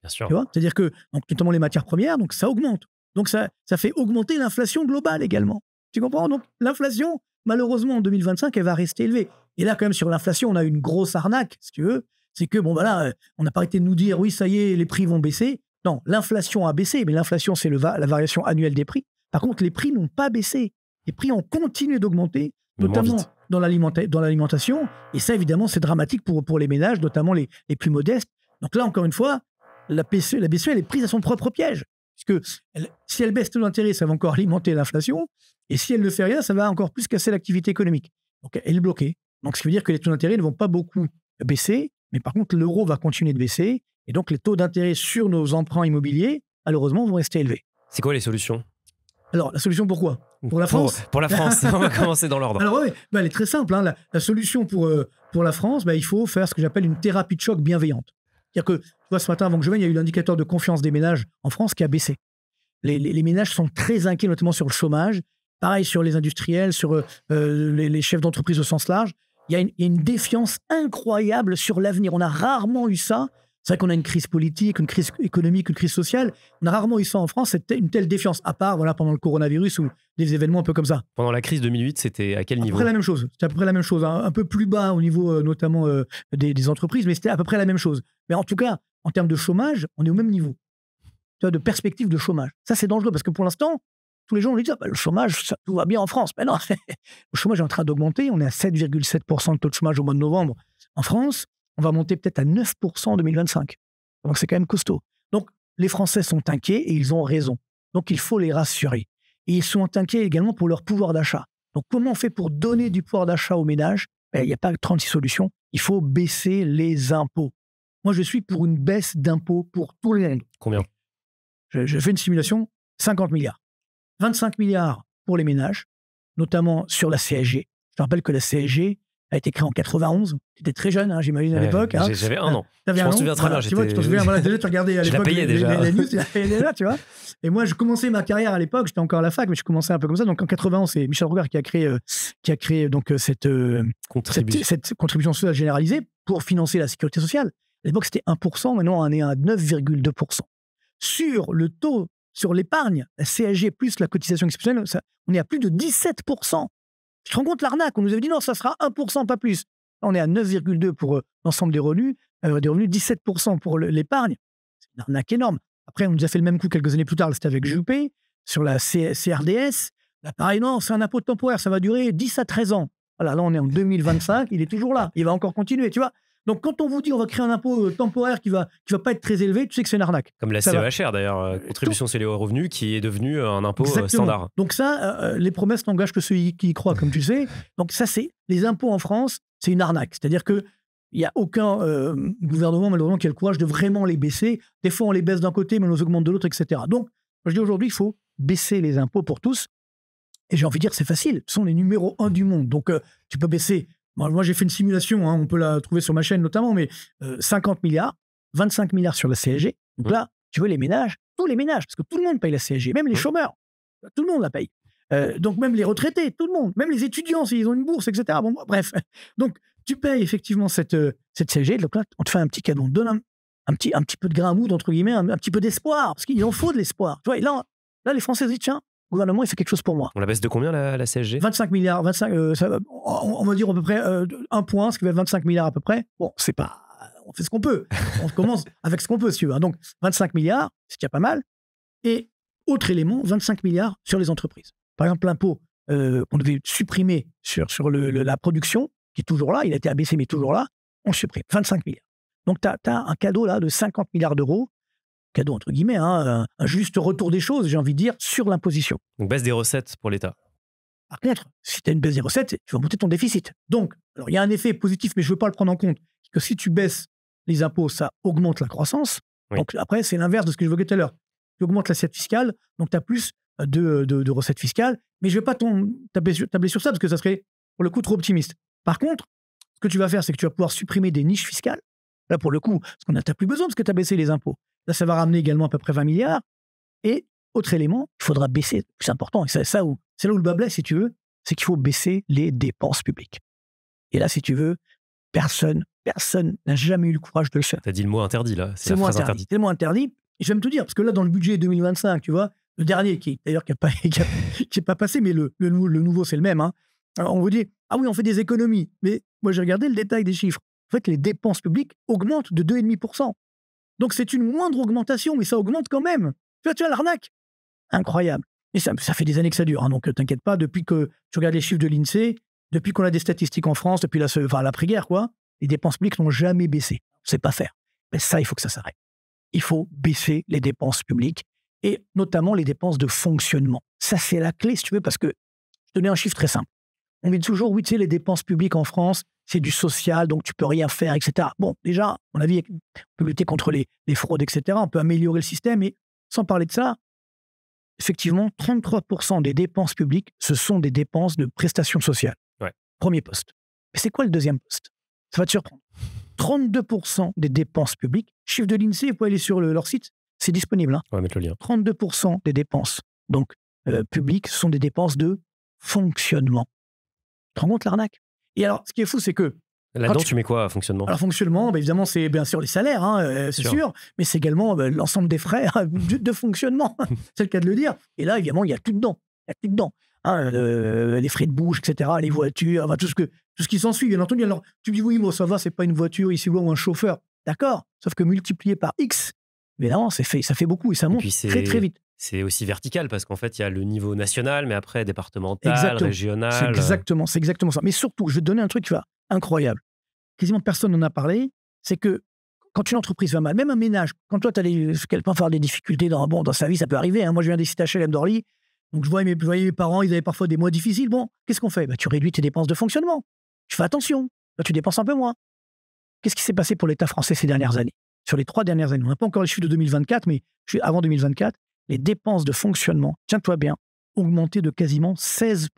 Bien sûr. Tu vois, c'est-à-dire que, donc, notamment les matières premières, donc ça augmente. Donc ça fait augmenter l'inflation globale également. Tu comprends? Donc l'inflation, malheureusement, en 2025, elle va rester élevée. Et là, quand même, sur l'inflation, on a une grosse arnaque, si tu veux. C'est que, bon, voilà, on n'a pas arrêté de nous dire, oui, ça y est, les prix vont baisser. Non, l'inflation a baissé, mais l'inflation, c'est la variation annuelle des prix. Par contre, les prix n'ont pas baissé. Les prix ont continué d'augmenter, Mais moins notamment vite. dans l'alimentation. Et ça, évidemment, c'est dramatique pour les ménages, notamment les plus modestes. Donc là, encore une fois, la BCE, elle est prise à son propre piège. Puisque si elle baisse taux d'intérêt, ça va encore alimenter l'inflation. Et si elle ne fait rien, ça va encore plus casser l'activité économique. Donc elle est bloquée. Donc ce qui veut dire que les taux d'intérêt ne vont pas beaucoup baisser. Mais par contre, l'euro va continuer de baisser. Et donc les taux d'intérêt sur nos emprunts immobiliers, malheureusement, vont rester élevés. C'est quoi les solutions? Alors, la solution pourquoi? Pour la France? Pour la France. On va commencer dans l'ordre. Alors oui, elle est très simple. Hein. La solution pour la France, il faut faire ce que j'appelle une thérapie de choc bienveillante. C'est-à-dire que, tu vois, ce matin, avant que je vienne, il y a eu l'indicateur de confiance des ménages en France qui a baissé. Les ménages sont très inquiets, notamment sur le chômage. Pareil sur les industriels, sur les chefs d'entreprise au sens large. Il y a une défiance incroyable sur l'avenir. On a rarement eu ça. C'est vrai qu'on a une crise politique, une crise économique, une crise sociale. On a rarement eu ça en France, une telle défiance, à part pendant le coronavirus ou des événements un peu comme ça. Pendant la crise 2008, c'était à quel niveau? À peu près la même chose. C'était à peu près la même chose. Un peu plus bas au niveau notamment des entreprises, mais c'était à peu près la même chose. Mais en tout cas, en termes de chômage, on est au même niveau. Tu vois, de perspective de chômage. Ça, c'est dangereux parce que pour l'instant, tous les gens nous disent le chômage, tout va bien en France. Mais non, le chômage est en train d'augmenter. On est à 7,7% de taux de chômage au mois de novembre en France. On va monter peut-être à 9% en 2025. Donc, c'est quand même costaud. Donc, les Français sont inquiets et ils ont raison. Donc, il faut les rassurer. Et ils sont inquiets également pour leur pouvoir d'achat. Donc, comment on fait pour donner du pouvoir d'achat aux ménages? Il n'y a pas 36 solutions. Il faut baisser les impôts. Moi, je suis pour une baisse d'impôts pour tout le monde. Combien? Je fais une simulation, 50 milliards. 25 milliards pour les ménages, notamment sur la CSG. Je te rappelle que la CSG a été créée en 91. Tu étais très jeune, j'imagine, à l'époque. J'avais 1 an. Je m'en souviens très bien. Tu vois, tu t'en souviens, déjà, tu regardais à l'époque. Je la payais déjà. Les news, tu la payais déjà, tu vois. Et moi, je commençais ma carrière à l'époque, j'étais encore à la fac, mais je commençais un peu comme ça. Donc en 91, c'est Michel Rocard qui a créé donc, cette contribution sociale généralisée pour financer la sécurité sociale. À l'époque, c'était 1%, maintenant, on est à 9,2%. Sur le taux, sur l'épargne, la CSG plus la cotisation exceptionnelle, on est à plus de 17%. Tu te rends compte l'arnaque? On nous avait dit non, ça sera 1%, pas plus. On est à 9,2% pour l'ensemble des revenus, 17% pour l'épargne. C'est une arnaque énorme. Après, on nous a fait le même coup quelques années plus tard, c'était avec Juppé, sur la CRDS. Là, pareil, non, c'est un impôt temporaire, ça va durer 10 à 13 ans. Voilà, là, on est en 2025, il est toujours là. Il va encore continuer, tu vois. Donc, quand on vous dit on va créer un impôt temporaire qui va pas être très élevé, tu sais que c'est une arnaque. Comme la CEHR d'ailleurs, contribution sur les revenus, qui est devenue un impôt standard. Donc ça, les promesses n'engagent que ceux qui y croient, comme tu sais. Donc ça, c'est les impôts en France, c'est une arnaque. C'est-à-dire que il n'y a aucun gouvernement, malheureusement, qui a le courage de vraiment les baisser. Des fois, on les baisse d'un côté, mais on les augmente de l'autre, etc. Donc, je dis aujourd'hui, il faut baisser les impôts pour tous. Et j'ai envie de dire, c'est facile. Ce sont les numéros 1 du monde. Donc, tu peux baisser. Moi, j'ai fait une simulation, on peut la trouver sur ma chaîne notamment, mais 50 milliards, 25 milliards sur la CSG. Donc là, tu veux les ménages, tous les ménages, parce que tout le monde paye la CSG, même les chômeurs, tout le monde la paye. Donc même les retraités, tout le monde, même les étudiants s'ils ont une bourse, etc. Bon, bref, donc tu payes effectivement cette CSG, donc là, on te fait un petit cadeau, on te donne un petit peu de grain à moudre, entre guillemets, un petit peu d'espoir, parce qu'il en faut de l'espoir. Tu vois, et là, les Français se disent, tiens, le gouvernement, il fait quelque chose pour moi. On la baisse de combien, la CSG? 25 milliards, on va dire à peu près 1 point, ce qui va être 25 milliards à peu près. Bon, c'est pas... On fait ce qu'on peut. On commence avec ce qu'on peut, si tu veux. Donc, 25 milliards, c'est déjà pas mal. Et autre élément, 25 milliards sur les entreprises. Par exemple, l'impôt qu'on devait supprimer sur la production, qui est toujours là, il a été abaissé, mais toujours là, on le supprime. 25 milliards. Donc, tu as un cadeau là de 50 milliards d'euros, cadeau entre guillemets, un juste retour des choses, j'ai envie de dire, sur l'imposition. Donc, baisse des recettes pour l'État. Par contre, si tu as une baisse des recettes, tu vas monter ton déficit. Donc, alors il y a un effet positif, mais je ne veux pas le prendre en compte, que si tu baisses les impôts, ça augmente la croissance. Oui. Donc après, c'est l'inverse de ce que j'évoquais tout à l'heure. Tu augmentes l'assiette fiscale, donc tu as plus de recettes fiscales, mais je ne vais pas tabler sur ça, parce que ça serait, pour le coup, trop optimiste. Par contre, ce que tu vas faire, c'est que tu vas pouvoir supprimer des niches fiscales. Là, pour le coup, parce qu'on n'a plus besoin, parce que tu as baissé les impôts. Là, ça va ramener également à peu près 20 milliards. Et autre élément, il faudra baisser, c'est important, et c'est là où le bas blesse, si tu veux, c'est qu'il faut baisser les dépenses publiques. Et là, si tu veux, personne Personne n'a jamais eu le courage de le faire. Tu as dit le mot interdit, là. C'est le la mot phrase interdit. interdite. C'est le mot interdit. Et je vais même te dire, parce que là, dans le budget 2025, tu vois, le dernier, d'ailleurs, qui n'est pas passé, mais le nouveau, c'est le même. Hein. Alors, on vous dit, ah oui, on fait des économies. Mais moi, j'ai regardé le détail des chiffres. En fait, les dépenses publiques augmentent de 2,5%. Donc, c'est une moindre augmentation, mais ça augmente quand même. Tu vois l'arnaque. Incroyable. Et ça fait des années que ça dure. Hein, donc, t'inquiète pas, depuis que tu regardes les chiffres de l'INSEE, depuis qu'on a des statistiques en France, depuis l'après-guerre, quoi, les dépenses publiques n'ont jamais baissé. On ne sait pas faire. Mais ça, il faut que ça s'arrête. Il faut baisser les dépenses publiques et notamment les dépenses de fonctionnement. Ça, c'est la clé, si tu veux, parce que je te donnais un chiffre très simple. On dit toujours, oui, tu sais, les dépenses publiques en France, c'est du social, donc tu peux rien faire, etc. Bon, déjà, à mon avis, on peut lutter contre les fraudes, etc. On peut améliorer le système, et sans parler de ça, effectivement, 33% des dépenses publiques, ce sont des dépenses de prestations sociales. Ouais. Premier poste. Mais c'est quoi le deuxième poste? Ça va te surprendre. 32% des dépenses publiques, chiffre de l'INSEE, vous pouvez aller sur leur site, c'est disponible. Hein. On va mettre le lien. 32% des dépenses donc, publiques sont des dépenses de fonctionnement. Tu te rends compte l'arnaque? Et alors, ce qui est fou, c'est que... Là-dedans, tu mets quoi, fonctionnement? Alors, fonctionnement, évidemment, c'est bien sûr les salaires, hein, c'est sûr, mais c'est également l'ensemble des frais de fonctionnement. C'est le cas de le dire. Et là, évidemment, il y a tout dedans. Il y a tout dedans. Hein, les frais de bouche, etc., les voitures, enfin, tout ce qui s'ensuit, bien entendu. Alors, tu me dis, oui, moi, ça va, c'est pas une voiture ici ou un chauffeur. D'accord. Sauf que multiplié par X, évidemment, ça fait beaucoup et ça monte très, très vite. C'est aussi vertical parce qu'en fait, il y a le niveau national, mais après départemental, régional. C'est exactement ça. Mais surtout, je vais te donner un truc qui va incroyable. Quasiment personne n'en a parlé. C'est que quand une entreprise va mal, même un ménage, quand toi, tu as quelqu'un faire des difficultés dans sa vie, ça peut arriver. Hein. Moi, je viens des sites HLM d'Orly. Donc, je voyais mes parents, ils avaient parfois des mois difficiles. Bon, qu'est-ce qu'on fait? Tu réduis tes dépenses de fonctionnement. Tu fais attention. Là, tu dépenses un peu moins. Qu'est-ce qui s'est passé pour l'État français ces dernières années? Sur les 3 dernières années, on n'a pas encore les chiffres de 2024, mais avant 2024, les dépenses de fonctionnement, tiens-toi bien, ont augmenté de quasiment 16%.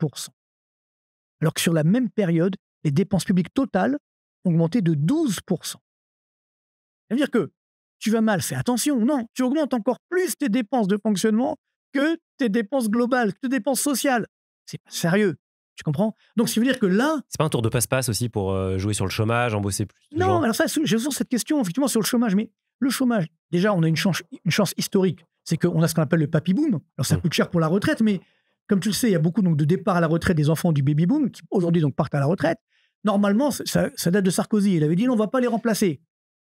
Alors que sur la même période, les dépenses publiques totales ont augmenté de 12%. Ça veut dire que tu vas mal, fais attention. Non, tu augmentes encore plus tes dépenses de fonctionnement que tes dépenses globales, que tes dépenses sociales. C'est pas sérieux. Tu comprends? Donc, ce qui veut dire que là... C'est pas un tour de passe-passe aussi pour jouer sur le chômage, embosser plus de gens? Non, alors ça, j'ai toujours cette question, effectivement, sur le chômage. Mais le chômage, déjà, on a une chance historique. C'est qu'on a ce qu'on appelle le papy-boom. Alors, ça coûte cher pour la retraite, mais comme tu le sais, il y a beaucoup donc, de départs à la retraite des enfants du baby-boom qui, aujourd'hui, donc, partent à la retraite. Normalement, ça date de Sarkozy. Il avait dit, non, on ne va pas les remplacer.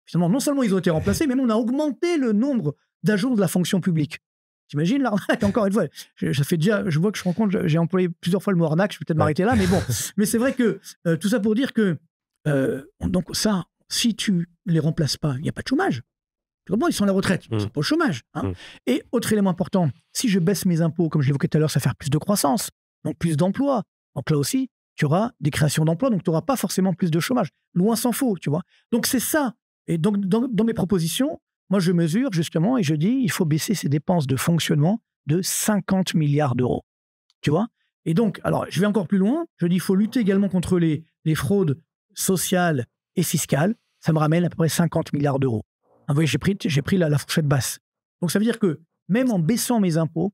Finalement, non seulement ils ont été remplacés, mais on a augmenté le nombre d'agents de la fonction publique. T'imagines l'arnaque? Encore une fois, je vois que je rends compte, j'ai employé plusieurs fois le mot arnaque, je vais peut-être m'arrêter là, mais bon. Mais c'est vrai que tout ça pour dire que, donc ça, si tu les remplaces pas, il n'y a pas de chômage. Ils sont à la retraite, ils ne sont pas au chômage. Hein. Et autre élément important, si je baisse mes impôts, comme je l'évoquais tout à l'heure, ça va faire plus de croissance, donc plus d'emplois. Donc là aussi, tu auras des créations d'emplois, donc tu n'auras pas forcément plus de chômage. Loin s'en faut, tu vois. Donc c'est ça. Et donc, dans mes propositions, moi, je mesure justement et je dis il faut baisser ces dépenses de fonctionnement de 50 milliards d'euros. Tu vois? Et donc, alors, je vais encore plus loin. Je dis il faut lutter également contre les fraudes sociales et fiscales. Ça me ramène à peu près 50 milliards d'euros. Vous voyez, j'ai pris la fourchette basse. Donc, ça veut dire que même en baissant mes impôts,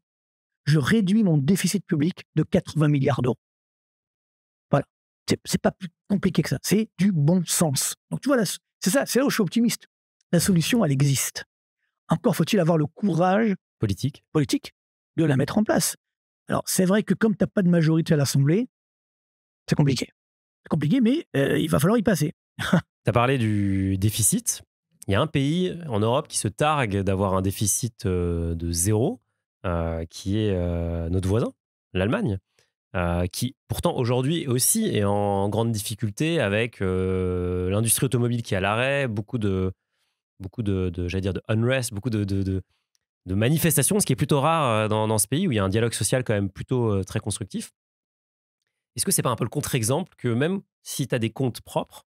je réduis mon déficit public de 80 milliards d'euros. Voilà. C'est pas plus compliqué que ça. C'est du bon sens. Donc, tu vois, c'est ça, c'est là où je suis optimiste. La solution, elle existe. Encore faut-il avoir le courage politique de la mettre en place. Alors, c'est vrai que comme tu n'as pas de majorité à l'Assemblée, c'est compliqué. C'est compliqué, mais il va falloir y passer. Tu as parlé du déficit. Il y a un pays en Europe qui se targue d'avoir un déficit de 0, qui est notre voisin, l'Allemagne, qui pourtant aujourd'hui aussi est en grande difficulté avec l'industrie automobile qui est à l'arrêt, beaucoup de j'allais dire de unrest, beaucoup de manifestations, ce qui est plutôt rare dans ce pays où il y a un dialogue social quand même plutôt très constructif. Est-ce que c'est pas un peu le contre-exemple que même si tu as des comptes propres,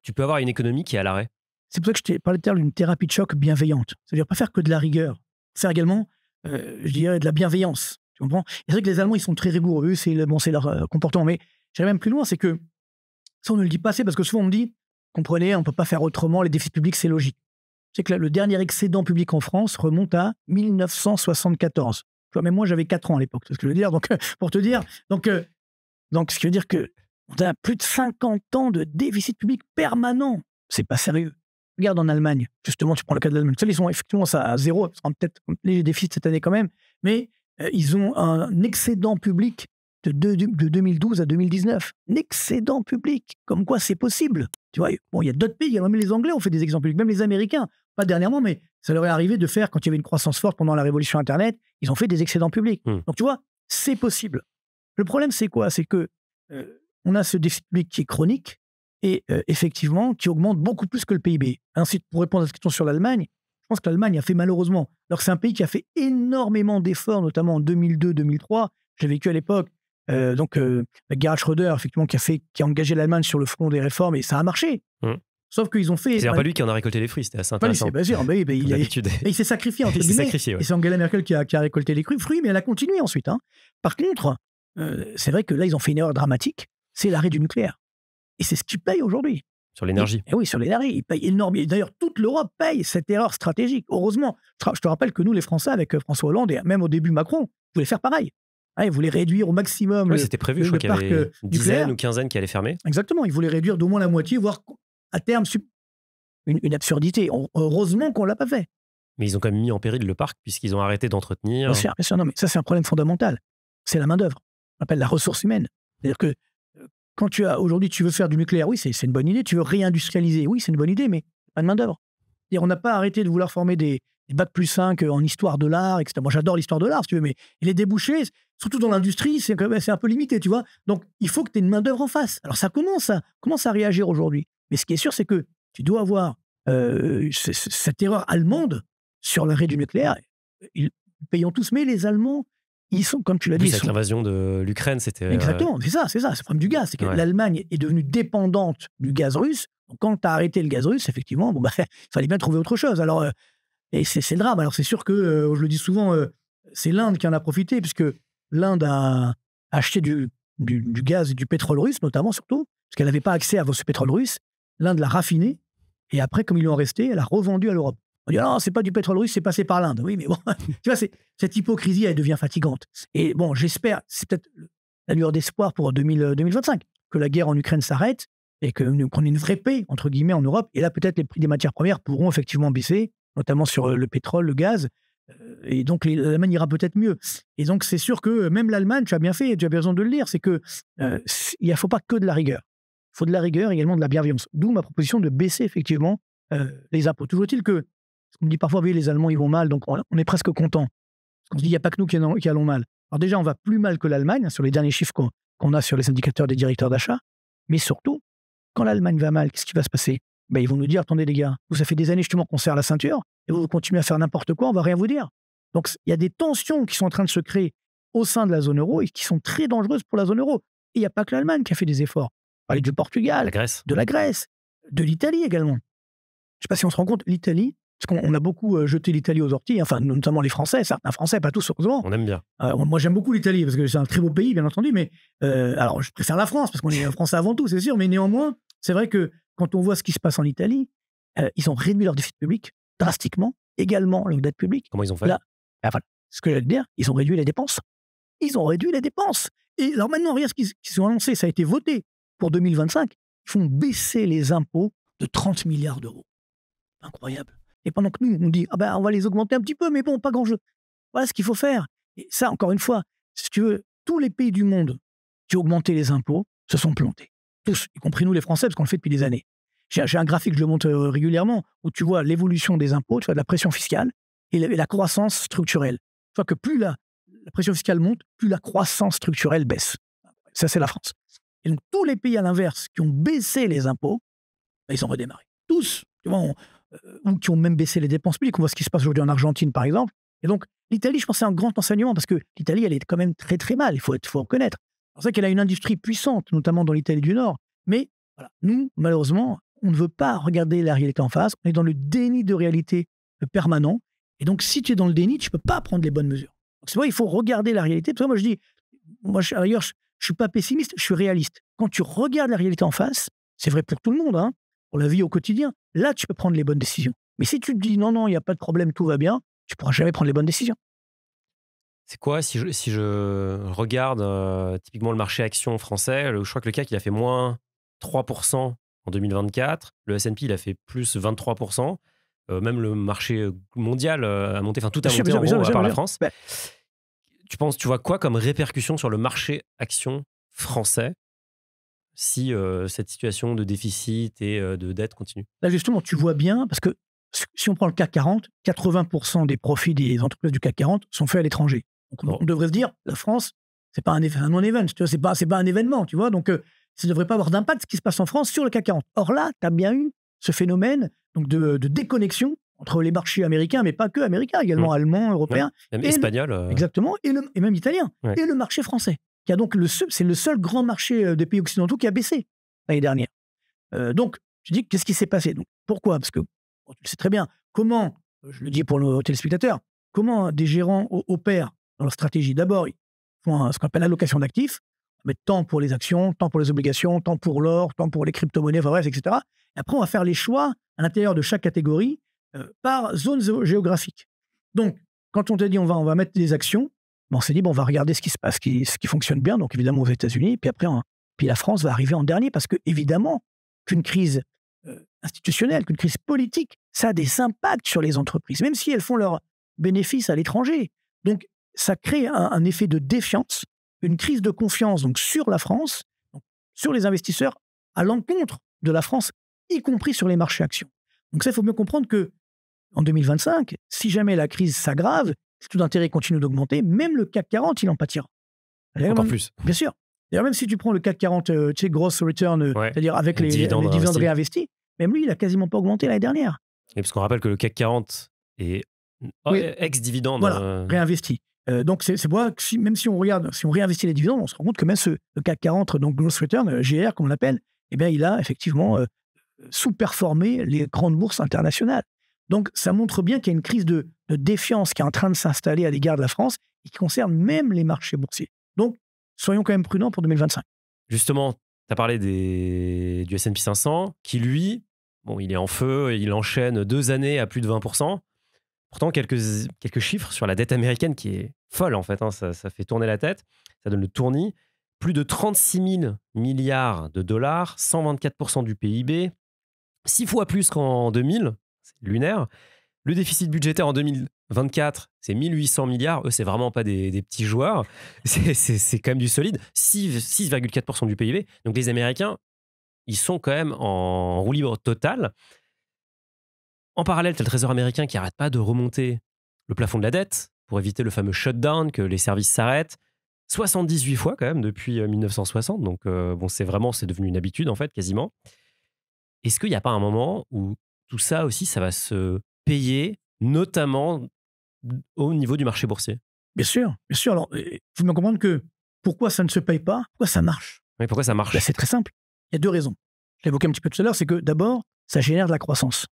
tu peux avoir une économie qui est à l'arrêt? C'est pour ça que je t'ai parlé tout à l'heure d'une thérapie de choc bienveillante. C'est-à-dire pas faire que de la rigueur, faire également, je dirais, de la bienveillance. Tu comprends? Et c'est vrai que les Allemands, ils sont très rigoureux, c'est leur comportement. Mais j'irais même plus loin, c'est que ça, on ne le dit pas assez, parce que souvent on me dit, comprenez, on ne peut pas faire autrement, les déficits publics, c'est logique. C'est que le dernier excédent public en France remonte à 1974. Tu vois, même moi, j'avais 4 ans à l'époque, c'est ce que je veux dire. Donc, pour te dire, donc ce qui veut dire qu'on a plus de 50 ans de déficit public permanent. C'est pas sérieux. Regarde en Allemagne, justement, tu prends le cas de l'Allemagne. Ils sont effectivement ça à zéro, ça sera peut-être les déficits cette année quand même, mais ils ont un excédent public de 2012 à 2019. Un excédent public. Comme quoi, c'est possible. Tu vois, bon, il y a d'autres pays, même les Anglais ont fait des exemples publics, même les Américains, pas dernièrement, mais ça leur est arrivé de faire, quand il y avait une croissance forte pendant la révolution Internet, ils ont fait des excédents publics. Donc, tu vois, c'est possible. Le problème, c'est quoi? C'est que on a ce déficit public qui est chronique et effectivement, qui augmente beaucoup plus que le PIB. Ainsi, pour répondre à cette question sur l'Allemagne, je pense que l'Allemagne a fait malheureusement, alors que c'est un pays qui a fait énormément d'efforts, notamment en 2002-2003. J'ai vécu à l'époque, Gerhard Schröder, effectivement, qui a engagé l'Allemagne sur le front des réformes, et ça a marché. Sauf qu'ils ont fait... C'est pas lui qui en a récolté les fruits, c'était assez intéressant. Bien sûr, il s'est sacrifié, entre guillemets. Et c'est Angela Merkel qui a récolté les fruits, mais elle a continué ensuite. Par contre, c'est vrai que là, ils ont fait une erreur dramatique, c'est l'arrêt du nucléaire. Et c'est ce qu'ils payent aujourd'hui. Sur l'énergie. Et oui, sur l'énergie. Ils payent énormément. D'ailleurs, toute l'Europe paye cette erreur stratégique. Heureusement, je te rappelle que nous, les Français, avec François Hollande, et même au début Macron, voulaient faire pareil. Ils voulaient réduire au maximum c'était prévu, je crois qu'il y avait une dizaine ou quinzaine qui allaient fermer. Exactement, ils voulaient réduire d'au moins la moitié, voire à terme, une absurdité. Heureusement qu'on ne l'a pas fait. Mais ils ont quand même mis en péril le parc, puisqu'ils ont arrêté d'entretenir. Bien sûr, non, mais ça, c'est un problème fondamental. C'est la main-d'œuvre. On appelle la ressource humaine. C'est-à-dire que quand aujourd'hui, tu veux faire du nucléaire, oui, c'est une bonne idée. Tu veux réindustrialiser, oui, c'est une bonne idée, mais pas de main-d'œuvre. On n'a pas arrêté de vouloir former des bac plus 5 en histoire de l'art, etc. Moi, j'adore l'histoire de l'art, si tu veux, mais les débouchés, surtout dans l'industrie, c'est un peu limité, tu vois. Donc, il faut que tu aies une main-d'œuvre en face. Alors, ça commence à réagir aujourd'hui. Mais ce qui est sûr, c'est que tu dois avoir cette erreur allemande sur l'arrêt du nucléaire. Ils payons tous, mais les Allemands, ils sont, comme tu l'as dit... Avec l'invasion de l'Ukraine, c'était... Exactement, c'est ça, c'est le problème du gaz. C'est que l'Allemagne est devenue dépendante du gaz russe. Donc, quand tu as arrêté le gaz russe, effectivement, il fallait bien trouver autre chose. Alors, et c'est le drame. Alors, c'est sûr que, je le dis souvent, c'est l'Inde qui en a profité, puisque l'Inde a acheté du gaz et du pétrole russe, notamment, surtout, parce qu'elle n'avait pas accès à ce pétrole russe. L'Inde l'a raffiné, et après, comme il lui en restait, elle a revendu à l'Europe. On dit, non, c'est pas du pétrole russe, c'est passé par l'Inde. Oui, mais bon, tu vois, cette hypocrisie, elle devient fatigante. Et bon, j'espère, c'est peut-être la lueur d'espoir pour 2025, que la guerre en Ukraine s'arrête et qu'on ait une vraie paix, entre guillemets, en Europe. Et là, peut-être les prix des matières premières pourront effectivement baisser, notamment sur le pétrole, le gaz. Et donc, l'Allemagne ira peut-être mieux. Et donc, c'est sûr que même l'Allemagne, tu as bien fait, tu as bien raison de le dire, c'est que il ne faut pas que de la rigueur. Il faut de la rigueur et également de la bienveillance. D'où ma proposition de baisser effectivement les impôts. Toujours est-il que, on me dit parfois, oui, les Allemands, ils vont mal, donc on est presque content. Parce qu'on se dit, il n'y a pas que nous qui allons mal. Alors déjà, on va plus mal que l'Allemagne, sur les derniers chiffres qu'on a sur les indicateurs des directeurs d'achat. Mais surtout, quand l'Allemagne va mal, qu'est-ce qui va se passer? Ils vont nous dire, attendez les gars, ça fait des années justement qu'on serre la ceinture, et vous continuez à faire n'importe quoi, on va rien vous dire. Donc, il y a des tensions qui sont en train de se créer au sein de la zone euro et qui sont très dangereuses pour la zone euro. Et il n'y a pas que l'Allemagne qui a fait des efforts. On parlait du Portugal, de la Grèce, de l'Italie également. Je ne sais pas si on se rend compte, l'Italie, parce qu'on a beaucoup jeté l'Italie aux orties, enfin, notamment les Français, certains Français, pas tous, heureusement. On aime bien. Moi, j'aime beaucoup l'Italie, parce que c'est un très beau pays, bien entendu, mais alors, je préfère la France, parce qu'on est Français avant tout, c'est sûr, mais néanmoins, c'est vrai que quand on voit ce qui se passe en Italie, ils ont réduit leur déficit public drastiquement, également leur dette publique. Comment ils ont fait? Là, voilà, ce que j'allais te dire, ils ont réduit les dépenses. Ils ont réduit les dépenses. Et alors maintenant, regarde ce qu'ils ont annoncé, ça a été voté pour 2025. Ils font baisser les impôts de 30 milliards d'euros. Incroyable. Et pendant que nous, on dit, on va les augmenter un petit peu, mais bon, pas grand-chose. Voilà ce qu'il faut faire. Et ça, encore une fois, si tu veux, tous les pays du monde qui ont augmenté les impôts se sont plantés. Tous, y compris nous les Français, parce qu'on le fait depuis des années. J'ai un graphique, je le montre régulièrement, où tu vois l'évolution des impôts, tu vois de la pression fiscale et la croissance structurelle. Tu vois que plus la pression fiscale monte, plus la croissance structurelle baisse. Ça, c'est la France. Et donc, tous les pays à l'inverse qui ont baissé les impôts, ils ont redémarré. Tous. Tu vois, ou qui ont même baissé les dépenses publiques. On voit ce qui se passe aujourd'hui en Argentine, par exemple. Et donc, l'Italie, je pense, c'est un grand enseignement, parce que l'Italie, elle est quand même très, très mal. Il faut reconnaître. C'est vrai qu'elle a une industrie puissante, notamment dans l'Italie du Nord. Mais voilà, nous, malheureusement, on ne veut pas regarder la réalité en face. On est dans le déni de réalité permanent. Et donc, si tu es dans le déni, tu ne peux pas prendre les bonnes mesures. Donc, c'est vrai, il faut regarder la réalité. Parce que moi, je dis, d'ailleurs, je ne suis pas pessimiste, je suis réaliste. Quand tu regardes la réalité en face, c'est vrai pour tout le monde, hein, pour la vie au quotidien, là, tu peux prendre les bonnes décisions. Mais si tu te dis, non, il n'y a pas de problème, tout va bien, tu ne pourras jamais prendre les bonnes décisions. C'est quoi, si je regarde typiquement le marché action français, je crois que le CAC, il a fait moins 3% en 2024. Le S&P, il a fait plus 23%. Même le marché mondial a monté. Enfin, tout a monté en gros, à part la France. Ouais. Tu vois quoi comme répercussion sur le marché action français si cette situation de déficit et de dette continue? Là, justement, tu vois bien, parce que si on prend le CAC 40, 80% des profits des entreprises du CAC 40 sont faits à l'étranger. Donc, on devrait se dire, la France, c'est pas un non-event, tu vois, c'est pas un événement, tu vois, donc ça ne devrait pas avoir d'impact ce qui se passe en France sur le CAC 40. Or là, tu as bien eu ce phénomène donc de déconnexion entre les marchés américains, mais pas que américains, également allemands, européens. Même espagnols. Exactement, et même italiens. Ouais. Et le marché français, qui a donc c'est le seul grand marché des pays occidentaux qui a baissé l'année dernière. Donc, je dis, qu'est-ce qui s'est passé? Donc, pourquoi? Parce que, tu le sais très bien, comment, je le dis pour nos téléspectateurs, comment des gérants opèrent dans leur stratégie. D'abord, ils font ce qu'on appelle l'allocation d'actifs, ils mettent tant pour les actions, tant pour les obligations, tant pour l'or, tant pour les crypto-monnaies, enfin bref, etc. Et après, on va faire les choix à l'intérieur de chaque catégorie par zone géographique. Donc, quand on te dit on va mettre des actions, on s'est dit, on va regarder ce qui se passe, ce qui fonctionne bien, donc évidemment aux États-Unis, puis après, puis la France va arriver en dernier, parce que évidemment, qu'une crise institutionnelle, qu'une crise politique, ça a des impacts sur les entreprises, même si elles font leurs bénéfices à l'étranger. Donc, ça crée un effet de défiance, une crise de confiance donc, sur la France, donc, sur les investisseurs, à l'encontre de la France, y compris sur les marchés actions. Donc ça, il faut bien comprendre qu'en 2025, si jamais la crise s'aggrave, si le taux d'intérêt continue d'augmenter, même le CAC 40, il en pâtira. Encore plus. Bien sûr. D'ailleurs, même si tu prends le CAC 40, tu sais, gross return, c'est-à-dire avec les dividendes réinvestis, même lui, il n'a quasiment pas augmenté l'année dernière. Et parce qu'on rappelle que le CAC 40 est ex-dividende. Voilà, réinvesti. Donc, c'est pour ça que même si on réinvestit les dividendes, on se rend compte que même le CAC 40, donc gross return, GR, comme on l'appelle, eh bien, il a effectivement sous-performé les grandes bourses internationales. Donc, ça montre bien qu'il y a une crise de défiance qui est en train de s'installer à l'égard de la France et qui concerne même les marchés boursiers. Donc, soyons quand même prudents pour 2025. Justement, tu as parlé du S&P 500 qui, lui, il est en feu, il enchaîne 2 années à plus de 20%. Pourtant, quelques chiffres sur la dette américaine qui est folle, en fait. Ça fait tourner la tête. Ça donne le tournis. Plus de 36 000 milliards de dollars, 124% du PIB, 6 fois plus qu'en 2000, c'est lunaire. Le déficit budgétaire en 2024, c'est 1800 milliards. Eux, c'est vraiment pas des petits joueurs. C'est quand même du solide. 6,4% du PIB. Donc les Américains, ils sont quand même en roue libre totale. En parallèle, tu as le Trésor américain qui n'arrête pas de remonter le plafond de la dette pour éviter le fameux shutdown, que les services s'arrêtent. 78 fois quand même depuis 1960. Donc c'est devenu une habitude en fait, quasiment. Est-ce qu'il n'y a pas un moment où tout ça aussi, ça va se payer, notamment au niveau du marché boursier? Bien sûr, bien sûr. Alors, il faut bien comprendre que pourquoi ça ne se paye pas, pourquoi ça marche? Oui, pourquoi ça marche? C'est très simple. Il y a 2 raisons. Je l'ai évoqué un petit peu tout à l'heure, c'est que d'abord, ça génère de la croissance.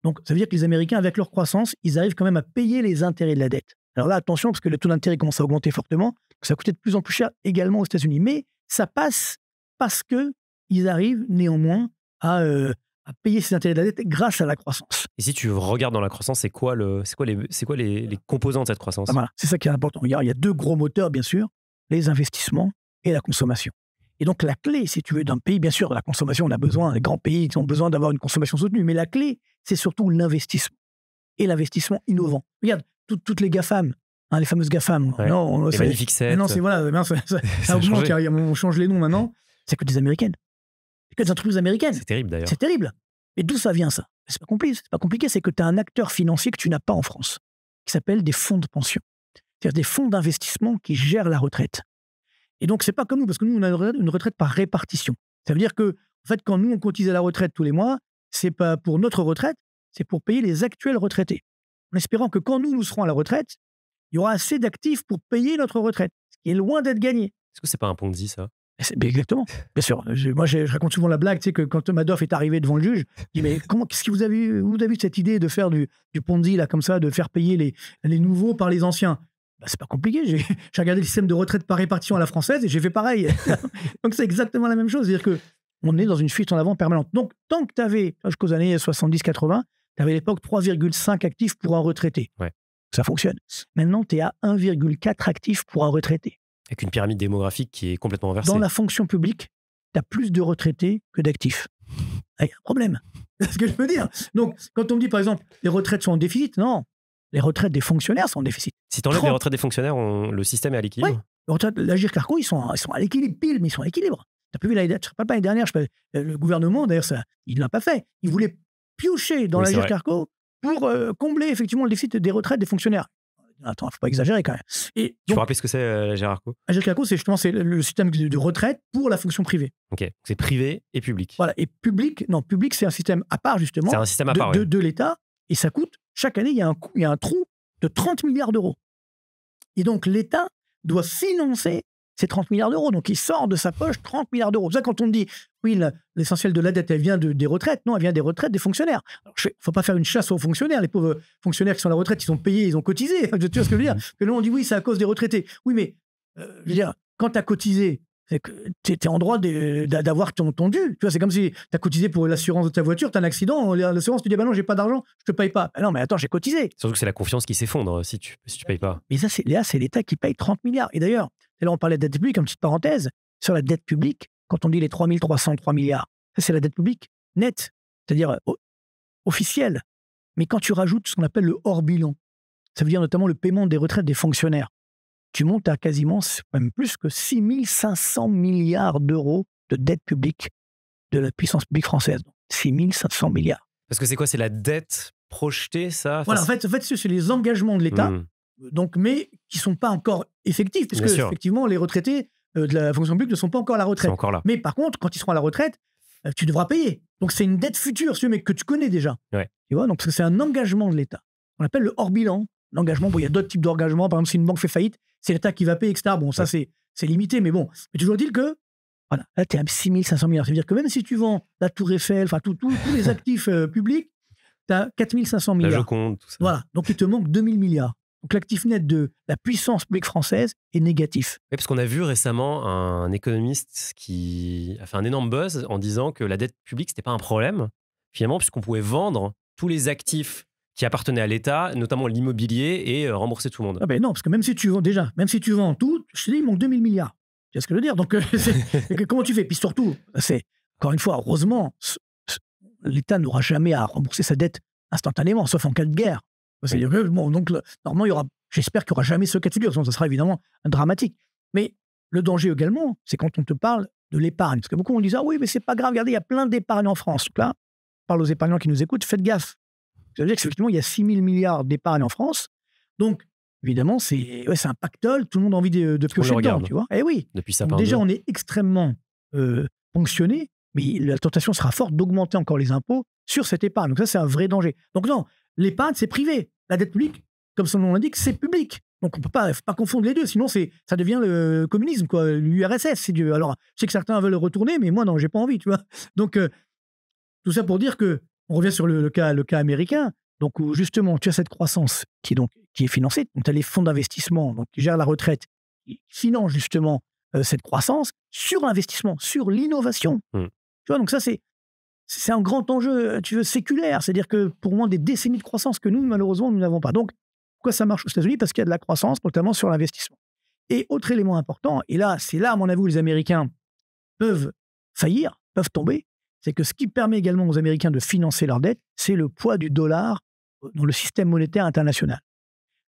Donc, ça veut dire que les Américains, avec leur croissance, ils arrivent quand même à payer les intérêts de la dette. Alors là, attention, parce que le taux d'intérêt commence à augmenter fortement, ça coûte de plus en plus cher également aux États-Unis. Mais ça passe parce qu'ils arrivent néanmoins à payer ces intérêts de la dette grâce à la croissance. Et si tu regardes dans la croissance, c'est quoi les composants de cette croissance? Voilà, c'est ça qui est important. Il y a 2 gros moteurs, bien sûr, les investissements et la consommation. Et donc, la clé, si tu veux, d'un pays, bien sûr, la consommation, on a besoin, les grands pays ont besoin d'avoir une consommation soutenue, mais la clé, c'est surtout l'investissement. Et l'investissement innovant. Regarde, toutes les GAFAM, les fameuses GAFAM. Ouais, non, les Magnifiques 7. Non, ça augmente, on change les noms maintenant. C'est que des Américaines. C'est que des entreprises américaines. C'est terrible, d'ailleurs. C'est terrible. Et d'où ça vient, ça? C'est pas compliqué, c'est que tu as un acteur financier que tu n'as pas en France, qui s'appelle des fonds de pension. C'est-à-dire des fonds d'investissement qui gèrent la retraite. Et donc, c'est pas comme nous, parce que nous, on a une retraite par répartition. Ça veut dire que, en fait, quand nous, on cotise à la retraite tous les mois, c'est pas pour notre retraite, c'est pour payer les actuels retraités. En espérant que quand nous serons à la retraite, il y aura assez d'actifs pour payer notre retraite, ce qui est loin d'être gagné. Est-ce que c'est pas un Ponzi, ça? Exactement, bien sûr. Moi, je raconte souvent la blague, tu sais, que quand Madoff est arrivé devant le juge, je dis, mais qu'est-ce que vous avez eu cette idée de faire du Ponzi, là, comme ça, de faire payer les nouveaux par les anciens? C'est pas compliqué. J'ai regardé le système de retraite par répartition à la française et j'ai fait pareil. Donc, c'est exactement la même chose. C'est-à-dire qu'on est dans une fuite en avant permanente. Donc, tant que tu avais, jusqu'aux années 70-80, tu avais à l'époque 3,5 actifs pour un retraité. Ouais. Ça fonctionne. Maintenant, tu es à 1,4 actifs pour un retraité. Avec une pyramide démographique qui est complètement inversée. Dans la fonction publique, tu as plus de retraités que d'actifs. il y a un problème. C'est ce que je peux dire. Donc, quand on me dit, par exemple, les retraites sont en déficit, non. Les retraites des fonctionnaires sont en déficit. Si tu enlèves les retraites des fonctionnaires, le système est à l'équilibre. Oui. Les retraites, l'Agir Carco, ils sont à l'équilibre pile, mais ils sont à l'équilibre. Tu as pu vu je ne sais pas l'année dernière, le gouvernement, d'ailleurs, il ne l'a pas fait. Il voulait piocher dans l'Agir Carco pour combler effectivement le déficit des retraites des fonctionnaires. Attends, il ne faut pas exagérer quand même. Tu peux rappeler ce que c'est l'Agir Carco? L'Agir Carco, c'est justement le système de retraite pour la fonction privée. Ok, c'est privé et public. Voilà, et public, c'est un système à part justement. C'est un système à part, de l'État, et ça coûte, chaque année, il y a un trou de 30 milliards d'euros. Et donc l'État doit financer ces 30 milliards d'euros. Donc il sort de sa poche 30 milliards d'euros. C'est ça quand on dit, oui, l'essentiel de la dette, elle vient des retraites. Non, elle vient des retraites des fonctionnaires. Il ne faut pas faire une chasse aux fonctionnaires. Les pauvres fonctionnaires qui sont à la retraite, ils sont payés, ils ont cotisé. Tu vois ce que je veux dire? Que là, on dit, oui, c'est à cause des retraités. Oui, mais je veux dire, quand tu as cotisé, c'est que tu es en droit d'avoir ton dû. Tu vois, c'est comme si tu as cotisé pour l'assurance de ta voiture, tu as un accident, l'assurance te dit, bah non, j'ai pas d'argent, je te paye pas. Bah non, mais attends, j'ai cotisé. Surtout que c'est la confiance qui s'effondre si tu payes pas. Mais ça, c'est l'État qui paye 30 milliards. Et d'ailleurs, là, on parlait de dette publique, une petite parenthèse, sur la dette publique, quand on dit les 3303 milliards, ça, c'est la dette publique nette, c'est-à-dire officielle. Mais quand tu rajoutes ce qu'on appelle le hors-bilan, ça veut dire notamment le paiement des retraites des fonctionnaires, tu montes à quasiment, même plus que 6 500 milliards d'euros de dette publique de la puissance publique française. 6 500 milliards. Parce que c'est quoi? C'est la dette projetée, ça? Voilà, en fait, c'est les engagements de l'État, donc, mais qui ne sont pas encore effectifs, puisque effectivement, les retraités de la fonction publique ne sont pas encore à la retraite. Encore là. Mais par contre, quand ils seront à la retraite, tu devras payer. Donc, c'est une dette future, mais que tu connais déjà. Ouais. Tu vois, donc c'est un engagement de l'État. On appelle le hors-bilan. L'engagement, bon, il y a d'autres types d'engagements. Par exemple, si une banque fait faillite, c'est l'État qui va payer, etc. Bon, ça, c'est limité, mais bon. Mais toujours dit que, voilà, là, tu es à 6 500 milliards. C'est-à-dire que même si tu vends la Tour Eiffel, enfin, tous les actifs publics, tu as 4 500 milliards. La Joconde, tout ça. Voilà. Donc, il te manque 2 000 milliards. Donc, l'actif net de la puissance publique française est négatif. Oui, parce qu'on a vu récemment un économiste qui a fait un énorme buzz en disant que la dette publique, c'était pas un problème, finalement, puisqu'on pouvait vendre tous les actifs qui appartenaient à l'État, notamment l'immobilier, et rembourser tout le monde. Ah ben non, parce que même si tu vends tout, je te dis, il manque 2 000 milliards. Tu vois ce que je veux dire? Donc, comment tu fais? Puis surtout, encore une fois, heureusement, l'État n'aura jamais à rembourser sa dette instantanément, sauf en cas de guerre. C'est-à-dire que, bon, donc, normalement, j'espère qu'il n'y aura jamais ce cas de figure, sinon ça sera évidemment dramatique. Mais le danger également, c'est quand on te parle de l'épargne. Parce que beaucoup vont dire, ah oui, mais c'est pas grave, regardez, il y a plein d'épargne en France. Donc là, on parle aux épargnants qui nous écoutent, faites gaffe. Ça veut dire qu'effectivement, il y a 6 000 milliards d'épargne en France. Donc, évidemment, c'est un pactole, tout le monde a envie de piocher dedans, tu vois. Eh oui. Depuis ça, déjà, on est extrêmement ponctionné, mais la tentation sera forte d'augmenter encore les impôts sur cette épargne. Donc ça, c'est un vrai danger. Donc non, l'épargne, c'est privé. La dette publique, comme son nom l'indique, c'est public. Donc on ne peut pas confondre les deux, sinon ça devient le communisme, quoi, l'URSS, si Dieu. Alors, je sais que certains veulent le retourner, mais moi, non, j'ai pas envie, tu vois. Donc, tout ça pour dire que, on revient sur le cas américain, donc où justement, tu as cette croissance qui est financée, donc tu as les fonds d'investissement qui gèrent la retraite, qui financent justement cette croissance sur l'investissement, sur l'innovation. Tu vois, donc ça, c'est un grand enjeu, tu veux, séculaire. C'est-à-dire que pour moi, des décennies de croissance que nous, malheureusement, nous n'avons pas. Donc, pourquoi ça marche aux États-Unis? Parce qu'il y a de la croissance, notamment sur l'investissement. Et autre élément important, et là, c'est là, à mon avis, où les Américains peuvent faillir, peuvent tomber, c'est que ce qui permet également aux Américains de financer leur dette, c'est le poids du dollar dans le système monétaire international.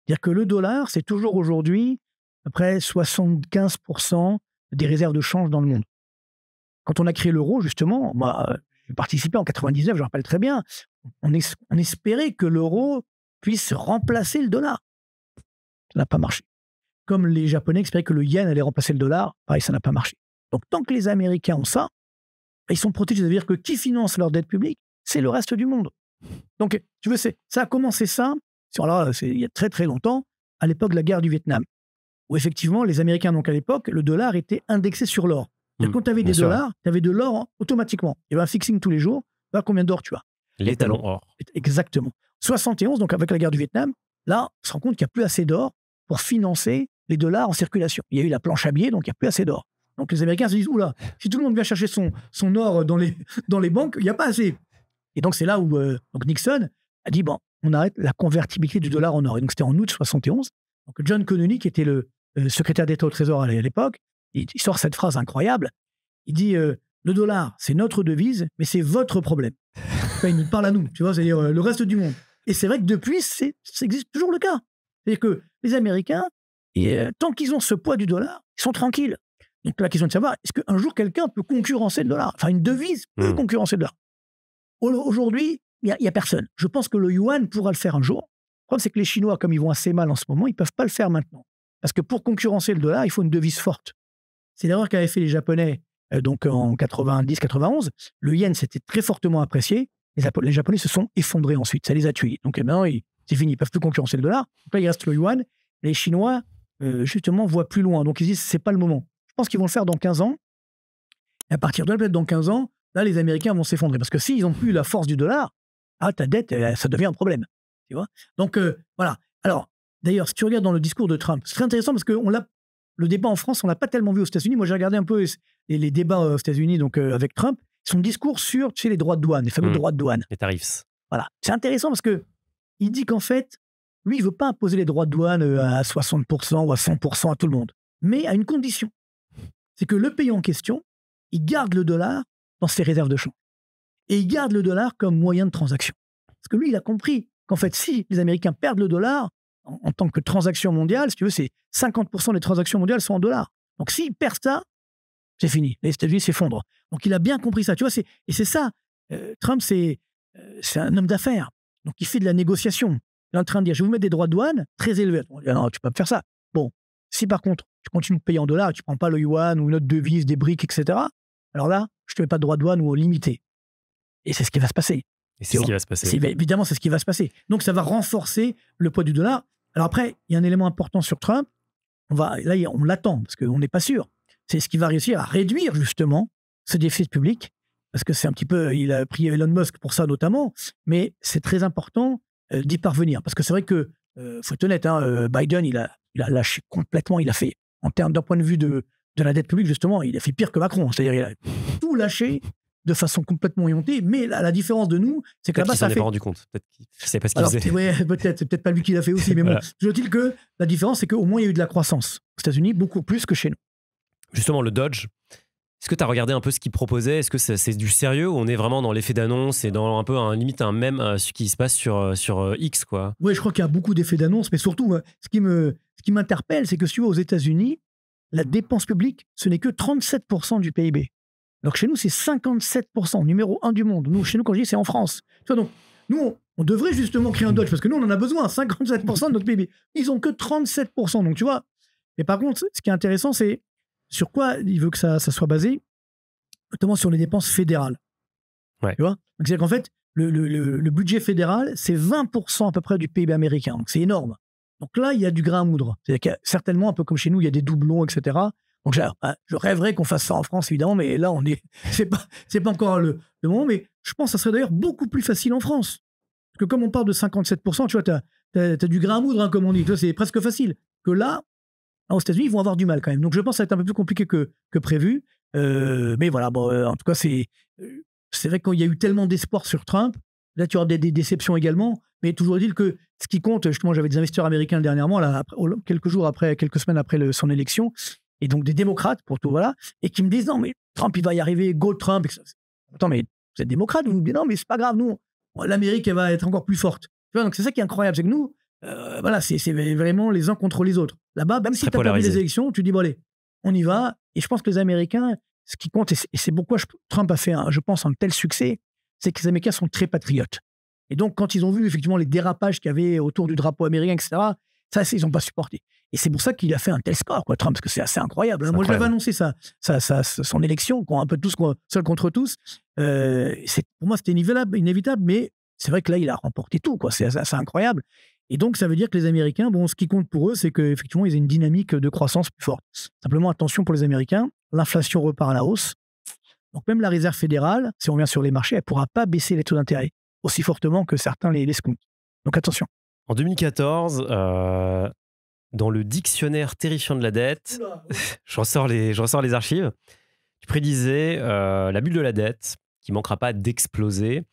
C'est-à-dire que le dollar, c'est toujours aujourd'hui à peu près 75% des réserves de change dans le monde. Quand on a créé l'euro, justement, moi, j'ai participé en 99, je me rappelle très bien, on espérait que l'euro puisse remplacer le dollar. Ça n'a pas marché. Comme les Japonais espéraient que le yen allait remplacer le dollar, pareil, ça n'a pas marché. Donc, tant que les Américains ont ça, ils sont protégés. Ça veut dire que qui finance leur dette publique, c'est le reste du monde. Donc, tu veux, ça a commencé ça, il y a très très longtemps, à l'époque de la guerre du Vietnam, où effectivement, les Américains, donc à l'époque, le dollar était indexé sur l'or. Quand tu avais des dollars, tu avais de l'or automatiquement. Il y avait un fixing tous les jours, voilà combien d'or tu as. Les talons or. Exactement. 71, donc avec la guerre du Vietnam, là, on se rend compte qu'il n'y a plus assez d'or pour financer les dollars en circulation. Il y a eu la planche à billets, donc il n'y a plus assez d'or. Donc les Américains se disent, oula, si tout le monde vient chercher son or dans les banques, il n'y a pas assez. Et donc c'est là où donc Nixon a dit, bon, on arrête la convertibilité du dollar en or. Et donc c'était en août 71. Donc John Connolly, qui était le secrétaire d'État au Trésor à l'époque, il sort cette phrase incroyable. Il dit, le dollar, c'est notre devise, mais c'est votre problème. Enfin, il nous parle à nous, tu vois, c'est-à-dire le reste du monde. Et c'est vrai que depuis, ça existe toujours le cas. C'est-à-dire que les Américains, tant qu'ils ont ce poids du dollar, ils sont tranquilles. Donc la question de savoir, est-ce qu'un jour quelqu'un peut concurrencer le dollar? Enfin, une devise peut concurrencer le dollar. Aujourd'hui, il n'y a personne. Je pense que le yuan pourra le faire un jour. Le problème, c'est que les Chinois, comme ils vont assez mal en ce moment, ils ne peuvent pas le faire maintenant. Parce que pour concurrencer le dollar, il faut une devise forte. C'est l'erreur qu'avaient fait les Japonais donc en 90-91. Le yen s'était très fortement apprécié. Les Japonais se sont effondrés ensuite. Ça les a tués. Donc maintenant, c'est fini. Ils ne peuvent plus concurrencer le dollar. Donc là, il reste le yuan. Les Chinois, justement, voient plus loin. Donc ils disent, ce n'est pas le moment. Je pense qu'ils vont le faire dans 15 ans. Et à partir de là, peut-être dans 15 ans, là, les Américains vont s'effondrer. Parce que s'ils n'ont plus la force du dollar, ta dette, ça devient un problème. Tu vois. Donc, voilà. Alors, d'ailleurs, si tu regardes dans le discours de Trump, c'est très intéressant parce que le débat en France, on ne l'a pas tellement vu aux États-Unis. Moi, j'ai regardé un peu les débats aux États-Unis donc, avec Trump. Son discours sur les droits de douane, les fameux droits de douane. Les tarifs. Voilà. C'est intéressant parce qu'il dit qu'en fait, lui, il ne veut pas imposer les droits de douane à 60% ou à 100% à tout le monde. Mais à une condition. C'est que le pays en question, il garde le dollar dans ses réserves de change. Et il garde le dollar comme moyen de transaction. Parce que lui, il a compris qu'en fait, si les Américains perdent le dollar, en tant que transaction mondiale, si tu veux, c'est 50% des transactions mondiales sont en dollars. Donc, s'ils perdent ça, c'est fini. Les États-Unis s'effondrent. Donc, il a bien compris ça. Tu vois, et c'est ça. Trump, c'est un homme d'affaires. Donc, il fait de la négociation. Il est en train de dire, je vais vous mettre des droits de douane très élevés. On dit, non, tu peux pas me faire ça. Bon, si par contre, tu continues de payer en dollars, tu prends pas le yuan ou une autre devise, des briques, etc., alors là, je te mets pas de droits de douane ou limité. Et c'est ce qui va se passer. Et c'est ce qui va se passer. Évidemment, c'est ce qui va se passer. Donc, ça va renforcer le poids du dollar. Alors après, il y a un élément important sur Trump. Là, on l'attend parce qu'on n'est pas sûr. C'est ce qui va réussir à réduire justement ce déficit public. Parce que c'est un petit peu, il a pris Elon Musk pour ça notamment, mais c'est très important d'y parvenir. Parce que c'est vrai que, faut être honnête, Biden, il a lâché complètement, il a fait, en termes d'un point de vue de la dette publique, justement, il a fait pire que Macron. C'est-à-dire, il a tout lâché de façon complètement éhontée, mais la différence de nous, c'est que là-bas, ça fait... s'en est pas rendu compte. Peut-être qu'il ne sait pas ce qu'il faisait. Ouais, peut-être, c'est peut-être pas lui qui l'a fait aussi, mais bon, je dis que la différence, c'est qu'au moins, il y a eu de la croissance aux États-Unis, beaucoup plus que chez nous. Justement, le Dodge, est-ce que tu as regardé un peu ce qu'il proposait? Est-ce que c'est du sérieux ou on est vraiment dans l'effet d'annonce et dans un peu limite un mème ce qui se passe sur X, quoi? Oui, je crois qu'il y a beaucoup d'effets d'annonce, mais surtout, ce qui m'interpelle, c'est que si tu vois, aux États-Unis, la dépense publique, ce n'est que 37% du PIB. Alors que chez nous, c'est 57%, numéro 1 du monde. Chez nous, quand je dis, c'est en France. Tu vois, donc, nous, on devrait justement créer un Dodge, parce que nous, on en a besoin, 57% de notre PIB. Ils n'ont que 37%. Donc, tu vois, mais par contre, ce qui est intéressant, c'est sur quoi il veut que ça soit basé, notamment sur les dépenses fédérales. Ouais. Tu vois, c'est-à-dire qu'en fait, le budget fédéral, c'est 20% à peu près du PIB américain. Donc, c'est énorme. Donc là, il y a du grain à moudre. C'est-à-dire qu'il y a certainement, un peu comme chez nous, il y a des doublons, etc. Donc, je rêverais qu'on fasse ça en France, évidemment, mais là, c'est pas encore le moment. Mais je pense que ça serait d'ailleurs beaucoup plus facile en France. Parce que comme on parle de 57%, tu vois, t'as du grain à moudre, comme on dit. Tu vois, c'est presque facile. Que là, aux États-Unis, ils vont avoir du mal quand même. Donc, je pense que ça va être un peu plus compliqué que prévu. Mais voilà, en tout cas, c'est vrai qu'il y a eu tellement d'espoir sur Trump. Là, tu auras des déceptions également. Mais toujours est-il que ce qui compte, justement, j'avais des investisseurs américains dernièrement, là, quelques semaines après son élection, et donc des démocrates, pour tout, voilà, et qui me disent, non, mais Trump, il va y arriver, go Trump. Attends, mais vous êtes démocrate? Vous me dites, non, mais c'est pas grave, nous, l'Amérique, elle va être encore plus forte. Tu vois, donc c'est ça qui est incroyable, c'est que nous, voilà, c'est vraiment les uns contre les autres. Là-bas, même si tu as perdu les élections, tu dis, bon, allez, on y va. Et je pense que les Américains, ce qui compte, et c'est pourquoi Trump a fait, je pense, un tel succès, c'est que les Américains sont très patriotes. Et donc, quand ils ont vu effectivement les dérapages qu'il y avait autour du drapeau américain, etc., ça, ils n'ont pas supporté. Et c'est pour ça qu'il a fait un tel score, quoi, Trump, parce que c'est assez incroyable. Moi, je l'avais annoncé son élection, un peu tous, seul contre tous. Pour moi, c'était inévitable, mais c'est vrai que là, il a remporté tout, quoi. C'est assez incroyable. Et donc, ça veut dire que les Américains, ce qui compte pour eux, c'est qu'effectivement, ils aient une dynamique de croissance plus forte. Simplement, attention pour les Américains, l'inflation repart à la hausse. Donc, même la réserve fédérale, si on revient sur les marchés, elle ne pourra pas baisser les taux d'intérêt aussi fortement que certains les comptent. Donc, attention. En 2014, dans le dictionnaire terrifiant de la dette, je ressors les archives, tu prédisais la bulle de la dette qui ne manquera pas d'exploser.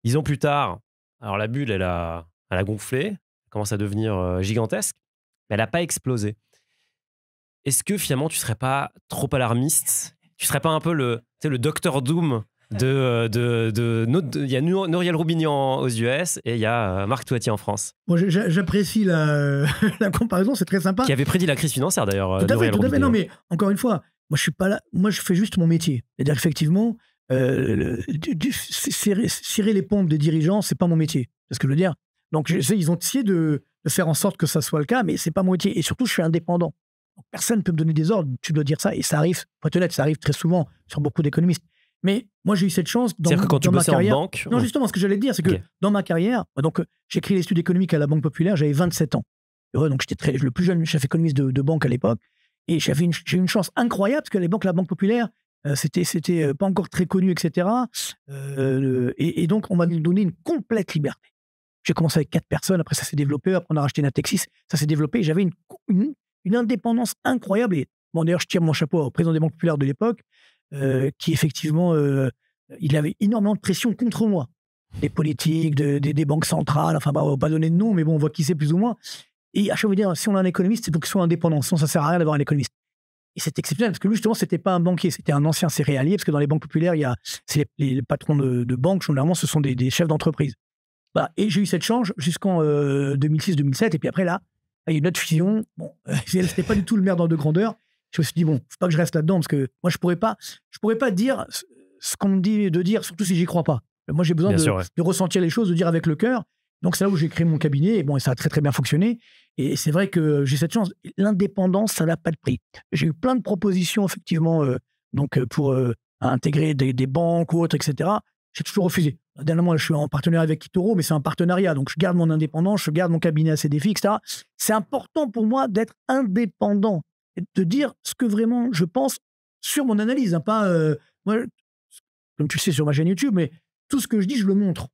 10 ans plus tard, alors la bulle, elle a gonflé, elle commence à devenir gigantesque, mais elle n'a pas explosé. Est-ce que finalement, tu ne serais pas trop alarmiste Tu serais pas un peu le Docteur Doom il y a Nouriel Roubignan aux US et il y a Marc Toiti en France. Bon, j'apprécie la comparaison, c'est très sympa. Qui avait prédit la crise financière d'ailleurs. Tout à fait. Non, mais encore une fois, moi je suis pas là. Moi je fais juste mon métier. C'est-à-dire effectivement, cirer les pompes des dirigeants, c'est pas mon métier. C'est ce que je veux dire. Donc ils ont essayé de faire en sorte que ça soit le cas, mais c'est pas mon métier. Et surtout, je suis indépendant. Donc, personne ne peut me donner des ordres. Tu dois dire ça. Et ça arrive, faut être honnête, ça arrive très souvent sur beaucoup d'économistes. Mais moi, j'ai eu cette chance dans ma carrière. En banque, non, justement, ce que j'allais te dire, c'est que dans ma carrière, donc j'ai écrit l'étude économique à la Banque Populaire, j'avais 27 ans. Donc j'étais le plus jeune chef économiste de banque à l'époque. Et j'ai eu une chance incroyable parce que la Banque Populaire, c'était pas encore très connu, etc. Et donc, on m'a donné une complète liberté. J'ai commencé avec 4 personnes, après ça s'est développé, après on a racheté Natexis, ça s'est développé. J'avais une indépendance incroyable. Et bon, d'ailleurs, je tire mon chapeau au président des banques populaires de l'époque, qui effectivement, il avait énormément de pression contre moi. Des politiques, des banques centrales, enfin, on va pas donner de nom, mais bon, on voit qui c'est plus ou moins. Et à chaque fois, dire, si on a un économiste, c'est pour qu'il soit indépendant. Sinon, ça sert à rien d'avoir un économiste. Et c'est exceptionnel, parce que lui, justement, c'était pas un banquier, c'était un ancien céréalier, parce que dans les banques populaires, les patrons de banques, généralement, ce sont des chefs d'entreprise. Voilà. Et j'ai eu cette chance jusqu'en 2006-2007, et puis après, là, il y a eu une autre fusion. Bon, c'était pas du tout le maire d'ordre de grandeur. Je me suis dit, bon, faut pas que je reste là-dedans, parce que moi, je pourrais pas dire ce qu'on me dit de dire, surtout si j'y crois pas. Moi, j'ai besoin de ressentir les choses, de dire avec le cœur. Donc, c'est là où j'ai créé mon cabinet, et bon, et ça a très, très bien fonctionné. Et c'est vrai que j'ai cette chance. L'indépendance, ça n'a pas de prix. J'ai eu plein de propositions, effectivement, pour intégrer des banques ou autres, etc. J'ai toujours refusé. Dernièrement, je suis en partenariat avec Kitoro, mais c'est un partenariat. Donc, je garde mon indépendance, je garde mon cabinet à ses défis, etc. C'est important pour moi d'être indépendant et de dire ce que vraiment je pense sur mon analyse. Hein, pas, moi, comme tu le sais sur ma chaîne YouTube, mais tout ce que je dis, je le montre.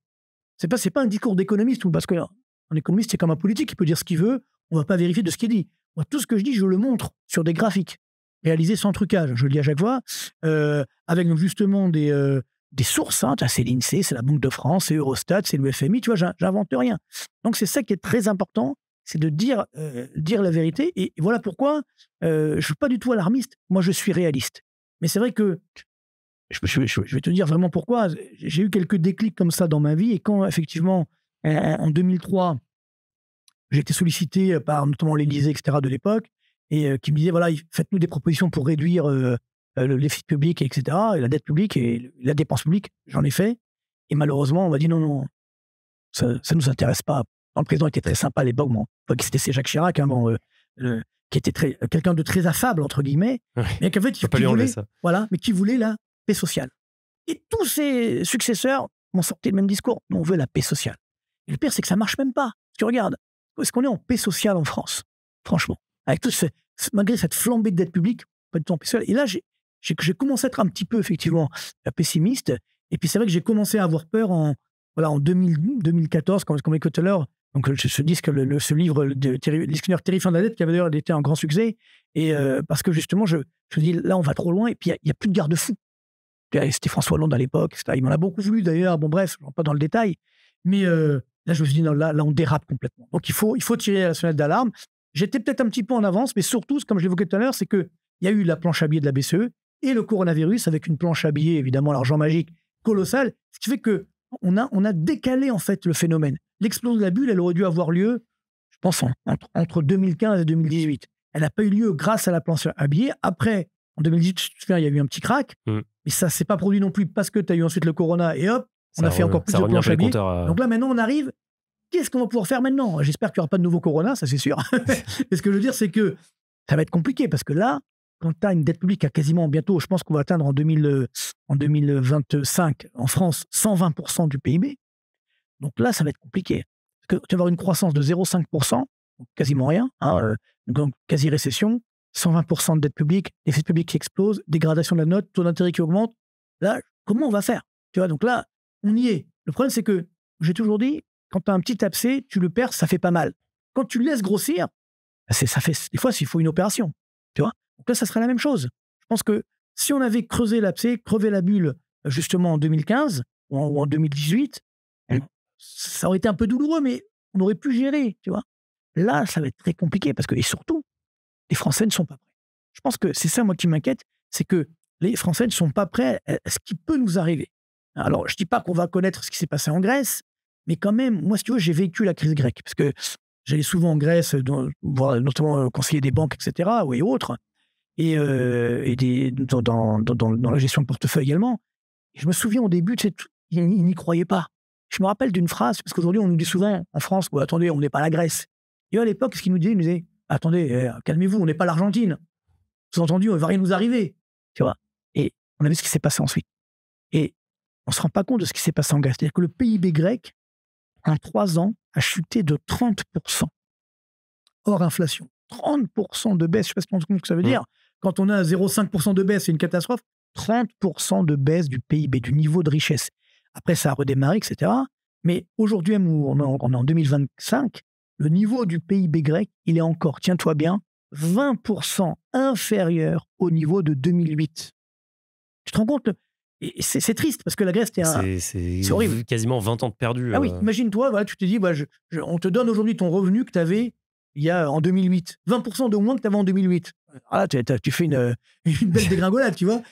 C'est pas un discours d'économiste, parce qu'un économiste, c'est comme un politique, il peut dire ce qu'il veut, on ne va pas vérifier de ce qu'il dit. Moi, tout ce que je dis, je le montre sur des graphiques, réalisés sans trucage. Je le dis à chaque fois, avec donc justement des sources. Hein. C'est l'INSEE, c'est la Banque de France, c'est Eurostat, c'est le FMI, tu vois, j'invente rien. Donc, c'est ça qui est très important, c'est de dire la vérité. Et voilà pourquoi je ne suis pas du tout alarmiste. Moi, je suis réaliste. Mais c'est vrai que je vais te dire vraiment pourquoi. J'ai eu quelques déclics comme ça dans ma vie. Et quand, effectivement, en 2003, j'ai été sollicité par notamment l'Élysée, etc., de l'époque, et qui me disait, voilà, faites-nous des propositions pour réduire le déficit public, etc., et la dette publique et la dépense publique. J'en ai fait. Et malheureusement, on m'a dit, non, ça ne nous intéresse pas. Le président était très sympa à l'époque. Bon, c'était Jacques Chirac, hein, qui était quelqu'un de très affable, entre guillemets, ouais, mais qu'en fait, qui voulait la paix sociale. Et tous ses successeurs m'ont sorti le même discours. On veut la paix sociale. Et le pire, c'est que ça ne marche même pas. Parce que regarde, est-ce qu'on est en paix sociale en France? Franchement. Avec malgré cette flambée de dette publique, pas du tout en paix sociale. Et là, j'ai commencé à être un petit peu, effectivement, pessimiste. Et puis, c'est vrai que j'ai commencé à avoir peur en 2014, comme on dit tout à l'heure. Donc, ce livre, L'escalaire terrifiant de la dette, qui avait d'ailleurs été un grand succès. Et parce que justement, je me dis, là, on va trop loin. Et puis, il n'y a plus de garde-fou. C'était François Hollande à l'époque, etc. Il m'en a beaucoup voulu d'ailleurs. Bon, bref, je ne rentre pas dans le détail. Mais là, je me suis dit, non, là, on dérape complètement. Donc, il faut tirer la sonnette d'alarme. J'étais peut-être un petit peu en avance, mais surtout, comme je l'évoquais tout à l'heure, c'est qu'il y a eu la planche à billets de la BCE et le coronavirus avec une planche à billets, évidemment, l'argent magique colossal. Ce qui fait qu'on a décalé, en fait, le phénomène. L'explosion de la bulle, elle aurait dû avoir lieu, je pense, entre 2015 et 2018. Elle n'a pas eu lieu grâce à la planche à billets. Après, en 2018, il y a eu un petit crack. Mais ça ne s'est pas produit non plus parce que tu as eu ensuite le corona et hop, on a fait encore plus de planches à billets. Donc là, maintenant, on arrive. Qu'est-ce qu'on va pouvoir faire maintenant? J'espère qu'il n'y aura pas de nouveau corona, ça c'est sûr. Mais ce que je veux dire, c'est que ça va être compliqué parce que là, quand tu as une dette publique à quasiment bientôt, je pense qu'on va atteindre en 2025 en France 120% du PIB. Donc là, ça va être compliqué. Parce que tu vas avoir une croissance de 0,5%, donc quasiment rien, hein, donc quasi-récession, 120% de dette publique, déficit public qui explose, dégradation de la note, taux d'intérêt qui augmente. Là, comment on va faire? Tu vois, donc là, on y est. Le problème, c'est que, j'ai toujours dit, quand tu as un petit abcès, tu le perds, ça fait pas mal. Quand tu le laisses grossir, ça fait, des fois, il faut une opération. Tu vois? Donc là, ça serait la même chose. Je pense que si on avait creusé l'abcès, crevé la bulle, justement en 2015 ou en 2018, ça aurait été un peu douloureux, mais on aurait pu gérer, tu vois. Là, ça va être très compliqué parce que, et surtout, les Français ne sont pas prêts. Je pense que c'est ça, moi, qui m'inquiète, c'est que les Français ne sont pas prêts à ce qui peut nous arriver. Alors, je ne dis pas qu'on va connaître ce qui s'est passé en Grèce, mais quand même, moi, si tu veux, j'ai vécu la crise grecque, parce que j'allais souvent en Grèce, voir notamment conseiller des banques, etc., ou et autres, et dans la gestion de portefeuille également. Et je me souviens au début, tu sais, ils n'y croyaient pas. Je me rappelle d'une phrase, parce qu'aujourd'hui, on nous dit souvent en France, attendez, on n'est pas la Grèce. Et à l'époque, ce qu'ils nous disaient, ils nous disaient, attendez, calmez-vous, on n'est pas l'Argentine. Sous-entendu, il ne va rien nous arriver. Tu vois. Et on a vu ce qui s'est passé ensuite. Et on ne se rend pas compte de ce qui s'est passé en Grèce. C'est-à-dire que le PIB grec, en 3 ans, a chuté de 30%. Hors inflation. 30% de baisse. Je ne sais pas si tu te rends compte ce que ça veut dire. Quand on a 0,5% de baisse, c'est une catastrophe. 30% de baisse du PIB, du niveau de richesse. Après, ça a redémarré, etc. Mais aujourd'hui, on est en 2025, le niveau du PIB grec, il est encore, tiens-toi bien, 20% inférieur au niveau de 2008. Tu te rends compte? Et c'est triste, parce que la Grèce, c'est horrible. Quasiment 20 ans de perdu. Ah oui, imagine-toi, voilà, tu te dis, on te donne aujourd'hui ton revenu que tu avais en 2008. 20% de moins que tu avais en 2008. Ah là, tu fais une belle dégringolade, tu vois.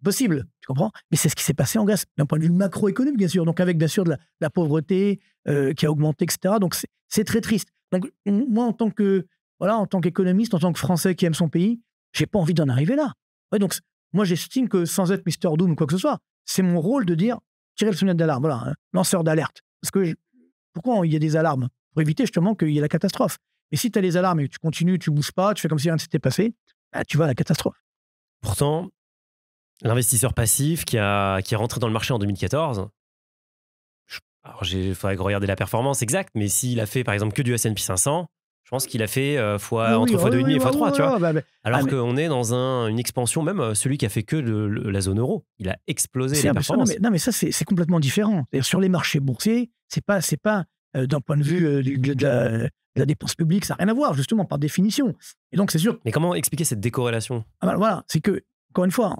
Possible, tu comprends? Mais c'est ce qui s'est passé en Grèce, d'un point de vue macroéconomique, bien sûr. Donc, avec, bien sûr, de la pauvreté qui a augmenté, etc. Donc, c'est très triste. Donc, moi, en tant qu'économiste, en tant que Français qui aime son pays, j'ai pas envie d'en arriver là. Ouais, donc, moi, j'estime que sans être Mr. Doom ou quoi que ce soit, c'est mon rôle de dire, tirer le sonnette d'alarme, voilà, hein, lanceur d'alerte. Parce que, pourquoi il y a des alarmes? Pour éviter justement qu'il y ait la catastrophe. Mais si tu as les alarmes et que tu continues, tu bouges pas, tu fais comme si rien ne s'était passé, bah, tu vas à la catastrophe. Pourtant, l'investisseur passif qui est rentré dans le marché en 2014, alors il faudrait regarder la performance exacte, mais s'il a fait par exemple que du S&P 500, je pense qu'il a fait entre x2,5 et x3, tu vois. Alors qu'on est dans une expansion, même celui qui a fait que la zone euro, il a explosé les performances. Non, mais ça, c'est complètement différent. Sur les marchés boursiers, c'est pas d'un point de vue de la dépense publique, ça n'a rien à voir, justement, par définition. Et donc, c'est sûr. Mais comment expliquer cette décorrélation? Voilà, c'est que, encore une fois,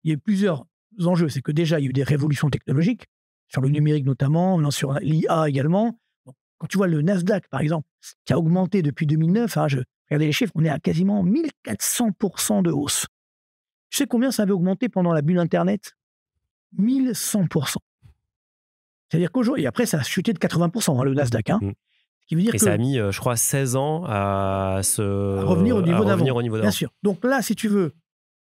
il y a eu plusieurs enjeux. C'est que déjà, il y a eu des révolutions technologiques, sur le numérique notamment, sur l'IA également. Donc, quand tu vois le Nasdaq, par exemple, qui a augmenté depuis 2009, je regardais les chiffres, on est à quasiment 1400% de hausse. Tu sais combien ça avait augmenté pendant la bulle Internet? 1100%. C'est-à-dire qu'aujourd'hui, et après, ça a chuté de 80%, le Nasdaq. Ce qui veut dire ça a mis, je crois, 16 ans à revenir au niveau d'avant. Bien sûr. Donc là, si tu veux,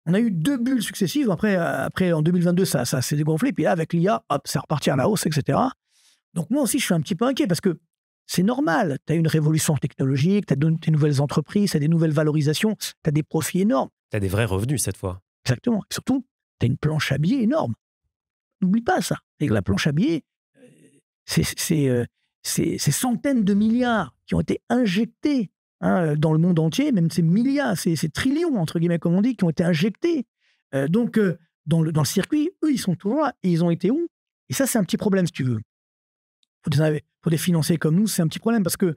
on a eu 2 bulles successives. Après en 2022, ça s'est dégonflé. Puis là, avec l'IA, hop, ça repartit à la hausse, etc. Donc moi aussi, je suis un petit peu inquiet parce que c'est normal. Tu as une révolution technologique, tu as des nouvelles entreprises, tu as des nouvelles valorisations, tu as des profits énormes. Tu as des vrais revenus cette fois. Exactement. Et surtout, tu as une planche à billets énorme. N'oublie pas ça. Et la planche à billets, c'est centaines de milliards qui ont été injectés dans le monde entier, même ces milliards, ces trillions, entre guillemets, comme on dit, qui ont été injectés dans le circuit. Eux, ils sont toujours là. Et ils ont été où? Et ça, c'est un petit problème, si tu veux. Pour des financiers comme nous, c'est un petit problème parce que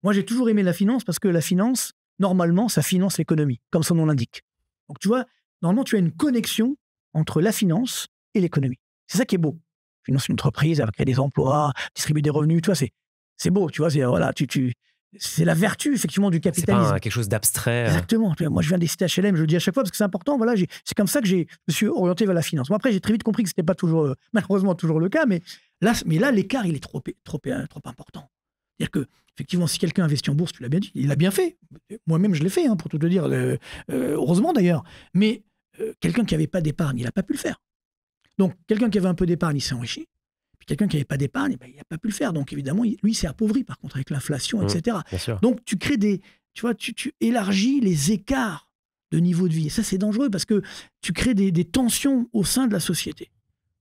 moi, j'ai toujours aimé la finance parce que la finance, normalement, ça finance l'économie, comme son nom l'indique. Donc, tu vois, normalement, tu as une connexion entre la finance et l'économie. C'est ça qui est beau. Financer une entreprise, créer des emplois, distribuer des revenus, tu vois, c'est beau, tu vois, c'est la vertu, effectivement, du capitalisme. C'est pas quelque chose d'abstrait. Exactement. Moi, je viens des cités HLM, je le dis à chaque fois parce que c'est important. Voilà, c'est comme ça que je me suis orienté vers la finance. Bon, après, j'ai très vite compris que ce n'était pas toujours, malheureusement, toujours le cas, mais là, l'écart, il est trop important. C'est-à-dire que, effectivement, si quelqu'un investit en bourse, tu l'as bien dit, il l'a bien fait. Moi-même, je l'ai fait, pour tout te dire, heureusement d'ailleurs. Mais quelqu'un qui n'avait pas d'épargne, il n'a pas pu le faire. Donc, quelqu'un qui avait un peu d'épargne, il s'est enrichi. Puis quelqu'un qui n'avait pas d'épargne, il n'a pas pu le faire. Donc, évidemment, lui, il s'est appauvri, par contre, avec l'inflation, etc. Donc, tu crées tu élargis les écarts de niveau de vie. Et ça, c'est dangereux parce que tu crées des tensions au sein de la société.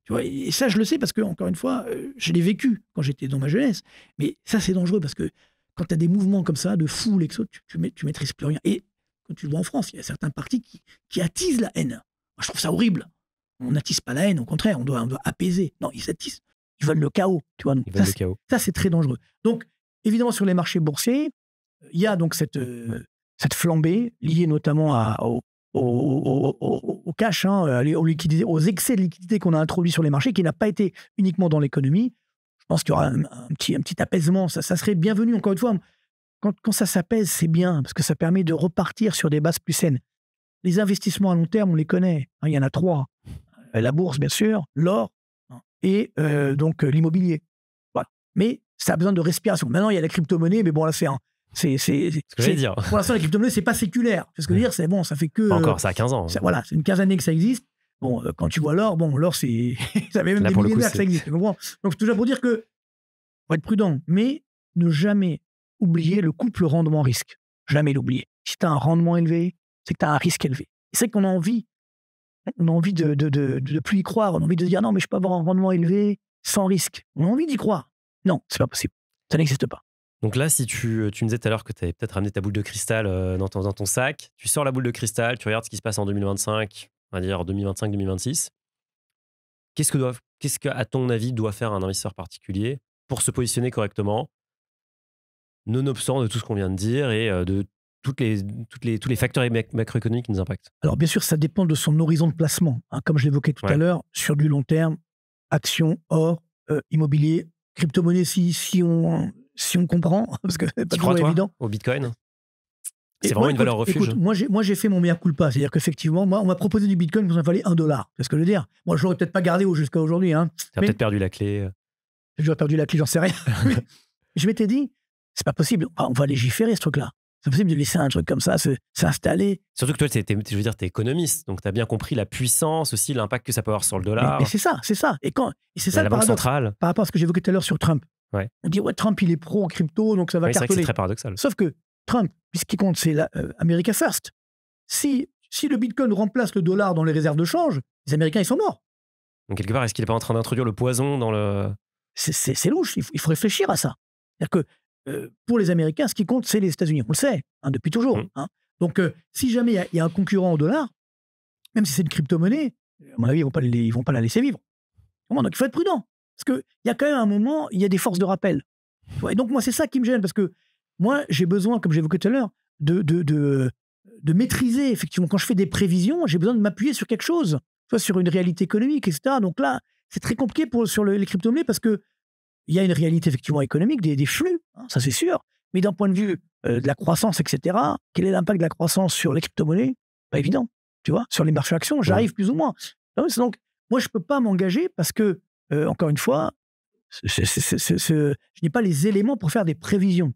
Tu vois, et ça, je le sais parce que, encore une fois, je l'ai vécu quand j'étais dans ma jeunesse. Mais ça, c'est dangereux parce que quand tu as des mouvements comme ça, de foule, tu maîtrises plus rien. Et quand tu le vois en France, il y a certains partis qui attisent la haine. Moi, je trouve ça horrible. On n'attise pas la haine, au contraire, on doit apaiser. Non, ils attisent. Ils veulent le chaos. Tu vois. Ça, c'est très dangereux. Donc, évidemment, sur les marchés boursiers, il y a donc cette flambée liée notamment au cash, aux excès de liquidité qu'on a introduits sur les marchés, qui n'a pas été uniquement dans l'économie. Je pense qu'il y aura un petit apaisement. Ça serait bienvenu, encore une fois. Quand ça s'apaise, c'est bien, parce que ça permet de repartir sur des bases plus saines. les investissements à long terme, on les connaît. Hein, il y en a 3. La bourse, bien sûr, l'or et donc l'immobilier. Voilà. Mais ça a besoin de respiration. Maintenant, il y a la crypto-monnaie, mais bon, là, c'est ce que j'allais dire. Pour l'instant, la crypto-monnaie, c'est pas séculaire. C'est ce que je veux dire, c'est bon, ça fait que... Pas encore, ça a 15 ans. Voilà, c'est une 15 années que ça existe. Bon, quand tu vois l'or, l'or, c'est... ça fait même Là, des pour le coup, millénaires que ça existe. Tu comprends? Donc, c'est toujours pour dire que faut être prudent, mais ne jamais oublier le couple rendement-risque. Jamais l'oublier. Si tu as un rendement élevé, c'est que tu as un risque élevé. C'est qu'on a envie de plus y croire. On a envie de dire non, mais je peux avoir un rendement élevé sans risque. On a envie d'y croire. Non, c'est pas possible. Ça n'existe pas. Donc là, si tu me disais tout à l'heure que tu avais peut-être ramené ta boule de cristal dans ton sac, tu sors la boule de cristal, tu regardes ce qui se passe en 2025, on va dire 2025-2026. Qu'est-ce que, à ton avis, doit faire un investisseur particulier pour se positionner correctement, nonobstant de tout ce qu'on vient de dire et de tous les facteurs macroéconomiques qui nous impactent? Alors, bien sûr, ça dépend de son horizon de placement. Hein, comme je l'évoquais tout à l'heure, sur du long terme, actions, or, immobilier, crypto-monnaie, si on comprend, parce que c'est pas toujours évident. Au Bitcoin? C'est vraiment une valeur refuge? Écoute, moi, j'ai fait mon mea culpa. C'est-à-dire qu'effectivement, on m'a proposé du Bitcoin quand il fallait $1. C'est ce que je veux dire. Moi, je l'aurais peut-être pas gardé jusqu'à aujourd'hui. Hein. Tu as peut-être perdu la clé. J'aurais perdu la clé, j'en sais rien. Mais je m'étais dit, c'est pas possible. On va légiférer ce truc-là. C'est possible de laisser un truc comme ça s'installer. Surtout que toi, je veux dire, t'es économiste. Donc, tu as bien compris la puissance aussi, l'impact que ça peut avoir sur le dollar. Mais c'est ça. Et c'est ça le Banque paradoxe. Centrale. Par rapport à ce que j'évoquais tout à l'heure sur Trump. Ouais. On dit, Trump, il est pro en crypto, donc ça va C'est vrai que cartonner. c'est très paradoxal. Sauf que Trump, ce qui compte, c'est America First. Si le Bitcoin remplace le dollar dans les réserves de change, les Américains, ils sont morts. Donc, quelque part, est-ce qu'il n'est pas en train d'introduire le poison dans le... C'est louche. Il faut réfléchir à ça. C'est-à-dire que pour les Américains, ce qui compte, c'est les États-Unis. On le sait, depuis toujours. Hein. Donc, si jamais il y a un concurrent au dollar, même si c'est une crypto-monnaie, à mon avis, ils vont pas la laisser vivre. Donc, il faut être prudent. Parce qu'il y a quand même un moment, il y a des forces de rappel. Et donc, moi, c'est ça qui me gêne. Parce que moi, j'ai besoin, comme j'évoquais tout à l'heure, de maîtriser, effectivement. Quand je fais des prévisions, j'ai besoin de m'appuyer sur quelque chose, soit sur une réalité économique, etc. Donc là, c'est très compliqué sur les crypto-monnaies parce qu'il y a une réalité, effectivement, économique, des flux, hein, ça c'est sûr. Mais d'un point de vue de la croissance, etc., quel est l'impact de la croissance sur les crypto-monnaies? Pas évident. Tu vois, sur les marchés actions, j'arrive plus ou moins. Donc, moi, je ne peux pas m'engager parce que, encore une fois, je n'ai pas les éléments pour faire des prévisions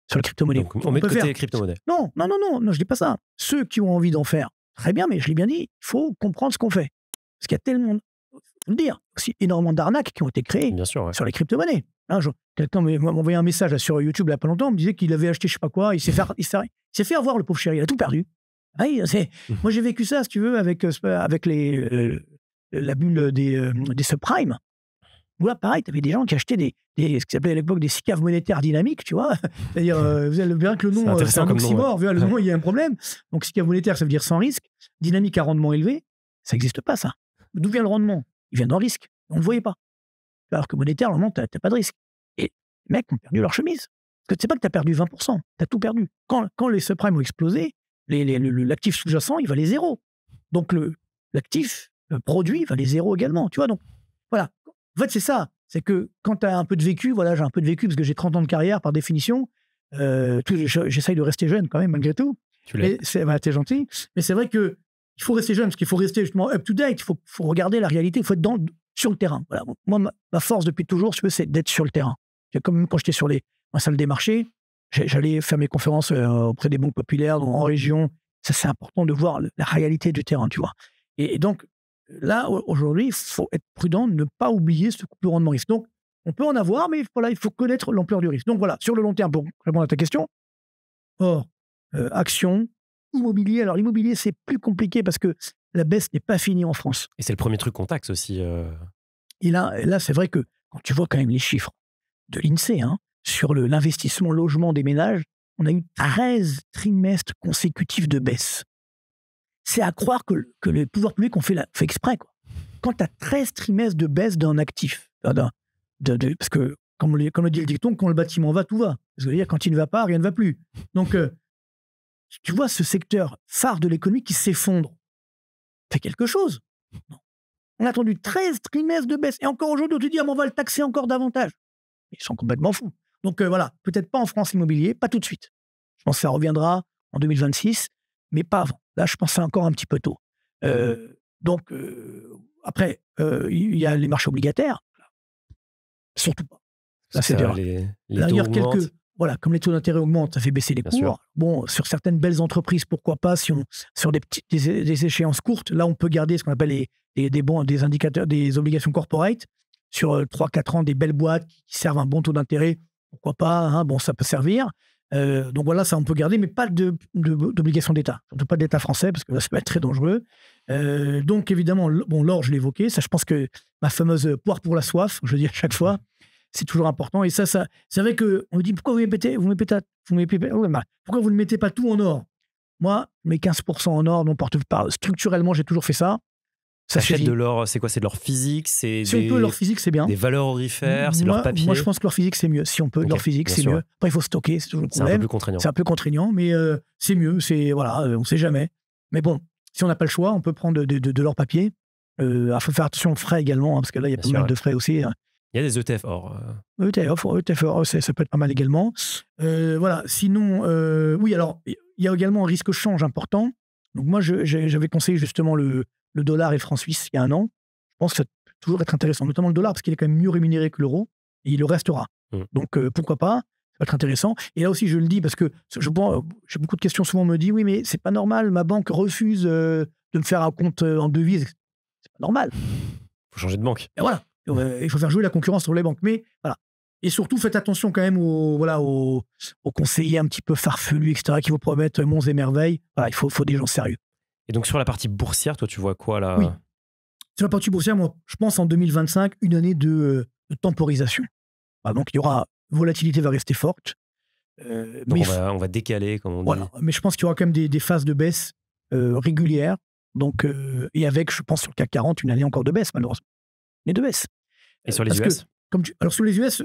sur les crypto-monnaies. Donc, on met de côté les crypto-monnaies. Non, je ne dis pas ça. Ceux qui ont envie d'en faire, très bien, mais je l'ai bien dit, il faut comprendre ce qu'on fait. Parce qu'il y a tellement, faut le dire, aussi énormément d'arnaques qui ont été créées sur les crypto-monnaies. Hein, quelqu'un m'a envoyé un message sur YouTube il n'y a pas longtemps, il me disait qu'il avait acheté je ne sais pas quoi, il s'est fait avoir, le pauvre chéri, il a tout perdu. Oui, moi j'ai vécu ça, si tu veux, avec la bulle des subprimes. Où là, pareil, tu avais des gens qui achetaient ce qui s'appelait à l'époque des SICAV monétaires dynamiques, tu vois. C'est-à-dire, vous avez bien que le nom, c'est un oxymore, le nom, il y a un problème. Donc, SICAV monétaire, ça veut dire sans risque. Dynamique à rendement élevé, ça n'existe pas, ça. D'où vient le rendement? Il vient d'un risque. On ne le voyait pas. Alors que monétaire, normalement, tu n'as pas de risque. Et les mecs ont perdu leur chemise. Parce que tu sais pas que tu as perdu 20%. Tu as tout perdu. Quand les subprimes ont explosé, l'actif sous-jacent, il valait zéro. Donc, l'actif produit valait zéro également. Tu vois, donc, voilà. En fait, c'est ça. C'est que quand tu as un peu de vécu, voilà, j'ai un peu de vécu parce que j'ai 30 ans de carrière par définition. J'essaye de rester jeune quand même, malgré tout. T'es gentil. Mais c'est vrai qu'il faut rester jeune parce qu'il faut rester justement up-to-date. Il faut regarder la réalité. Il faut être sur le terrain. Voilà. Moi, ma force depuis toujours, c'est d'être sur le terrain. Comme quand j'étais sur ma salle des marchés, j'allais faire mes conférences auprès des banques populaires en région. Ça, c'est important de voir la réalité du terrain, tu vois. Et donc, là, aujourd'hui, il faut être prudent, ne pas oublier ce couple rendement risque. Donc, on peut en avoir, mais voilà, il faut connaître l'ampleur du risque. Donc voilà, sur le long terme, pour répondre à ta question, action, immobilier. Alors, l'immobilier, c'est plus compliqué parce que la baisse n'est pas finie en France. Et c'est le premier truc qu'on taxe aussi. Et là, c'est vrai que quand tu vois quand même les chiffres de l'INSEE, sur l'investissement logement des ménages, on a eu 13 trimestres consécutifs de baisse. C'est à croire que les pouvoirs publics ont fait exprès, quoi. Quand tu as 13 trimestres de baisse d'un actif, parce que, comme le dit le dicton, quand le bâtiment va, tout va. Ça veut dire quand il ne va pas, rien ne va plus. Donc, tu vois ce secteur phare de l'économie qui s'effondre. Fait quelque chose. Non. On a attendu 13 trimestres de baisse. Et encore aujourd'hui, on te dit, on va le taxer encore davantage. Ils sont complètement fous. Donc voilà, peut-être pas en France immobilier, pas tout de suite. Je pense que ça reviendra en 2026, mais pas avant. Là, je pense que c'est encore un petit peu tôt. Donc, après, il y a les marchés obligataires. Surtout pas. Là, c'est dur. Les Là, taux il y a augmentent. voilà, comme les taux d'intérêt augmentent, ça fait baisser les Bien cours. sûr. Bon, sur certaines belles entreprises, pourquoi pas, sur des échéances courtes, là, on peut garder ce qu'on appelle des bons, des indicateurs, des obligations corporate. Sur 3-4 ans, des belles boîtes qui servent un bon taux d'intérêt, pourquoi pas, hein, bon, ça peut servir. Donc voilà, ça, on peut garder, mais pas d'obligation d'État. Surtout pas d'État français, parce que là, ça peut être très dangereux. Donc, évidemment, bon, l'or, je l'ai évoqué. Ça, je pense que ma fameuse poire pour la soif, je le dis à chaque fois, c'est toujours important. Et ça c'est vrai qu'on me dit, pourquoi vous pourquoi vous ne mettez pas tout en or? Moi, je mets 15% en or, non portefeuille. Structurellement, j'ai toujours fait ça. Ça T'achètes suffit. de l'or, c'est quoi? C'est de l'or physique? C'est Si on peut, l'or physique, c'est bien. des valeurs aurifères? C'est l'or papier? Moi, je pense que l'or physique, c'est mieux. Si on peut, Ok, l'or physique, bien c'est sûr. mieux. Après, il faut stocker, c'est toujours le C'est un peu problème. plus contraignant. C'est un peu contraignant, mais c'est mieux. Voilà, on ne sait jamais. Mais bon, si on n'a pas le choix, on peut prendre de l'or papier. Il faut faire attention aux frais également, hein, parce que là, il y a Bien pas sûr, mal de frais aussi. Il y a des ETF or. ETF, ça peut être pas mal également. Voilà. Sinon, oui, alors, il y a également un risque change important. Donc, moi, j'avais conseillé justement le dollar et le franc suisse il y a un an. Je pense que ça peut toujours être intéressant, notamment le dollar, parce qu'il est quand même mieux rémunéré que l'euro, et il le restera. Donc, pourquoi pas? Ça va être intéressant. Et là aussi, je le dis, parce que j'ai beaucoup de questions, souvent on me dit, oui, mais c'est pas normal, ma banque refuse de me faire un compte en devise. C'est pas normal. Faut changer de banque. Et voilà. Il faut faire jouer la concurrence entre les banques. Mais voilà. Et surtout, faites attention quand même aux conseillers un petit peu farfelus, etc., qui vous promettent monts et merveilles. Voilà, il faut des gens sérieux. Et donc, sur la partie boursière, toi, tu vois quoi là? Oui. Sur la partie boursière, moi, je pense en 2025, une année de temporisation. Voilà, donc, il y aura volatilité va rester forte. Donc, on va décaler, comme on dit. Voilà. Mais je pense qu'il y aura quand même des phases de baisse régulières. Donc, et avec, je pense, sur le CAC 40, une année encore de baisse, malheureusement. Mais de baisse. Et sur les Parce US? Alors, sur les US,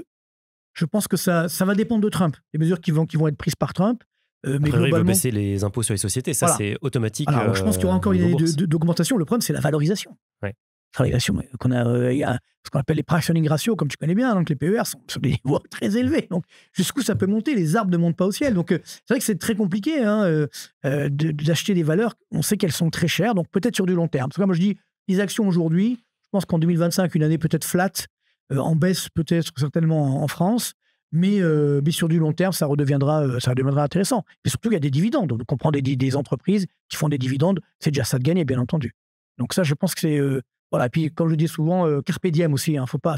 je pense que ça va dépendre de Trump. Les mesures qui vont être prises par Trump. Mais Après, il veut globalement, baisser les impôts sur les sociétés. Ça, voilà. c'est automatique. Alors, je pense qu'il y aura encore une année d'augmentation. Le problème, c'est la valorisation. Ouais. Valorisation, il y a ce qu'on appelle les pricing ratios, comme tu connais bien. Donc, les PER sont sur des niveaux très élevés. Donc, jusqu'où ça peut monter? Les arbres ne montent pas au ciel. Donc, c'est vrai que c'est très compliqué d'acheter des valeurs. On sait qu'elles sont très chères. Donc, peut-être sur du long terme. Parce que moi, je dis, les actions aujourd'hui, je pense qu'en 2025, une année peut-être flat, en baisse peut-être certainement en France. Mais sur du long terme, ça redeviendra intéressant. Et surtout, il y a des dividendes. Donc, on prend des entreprises qui font des dividendes. C'est déjà ça de gagner, bien entendu. Donc ça, je pense que c'est... voilà. Et puis, comme je dis souvent, carpe diem aussi. Il ne faut pas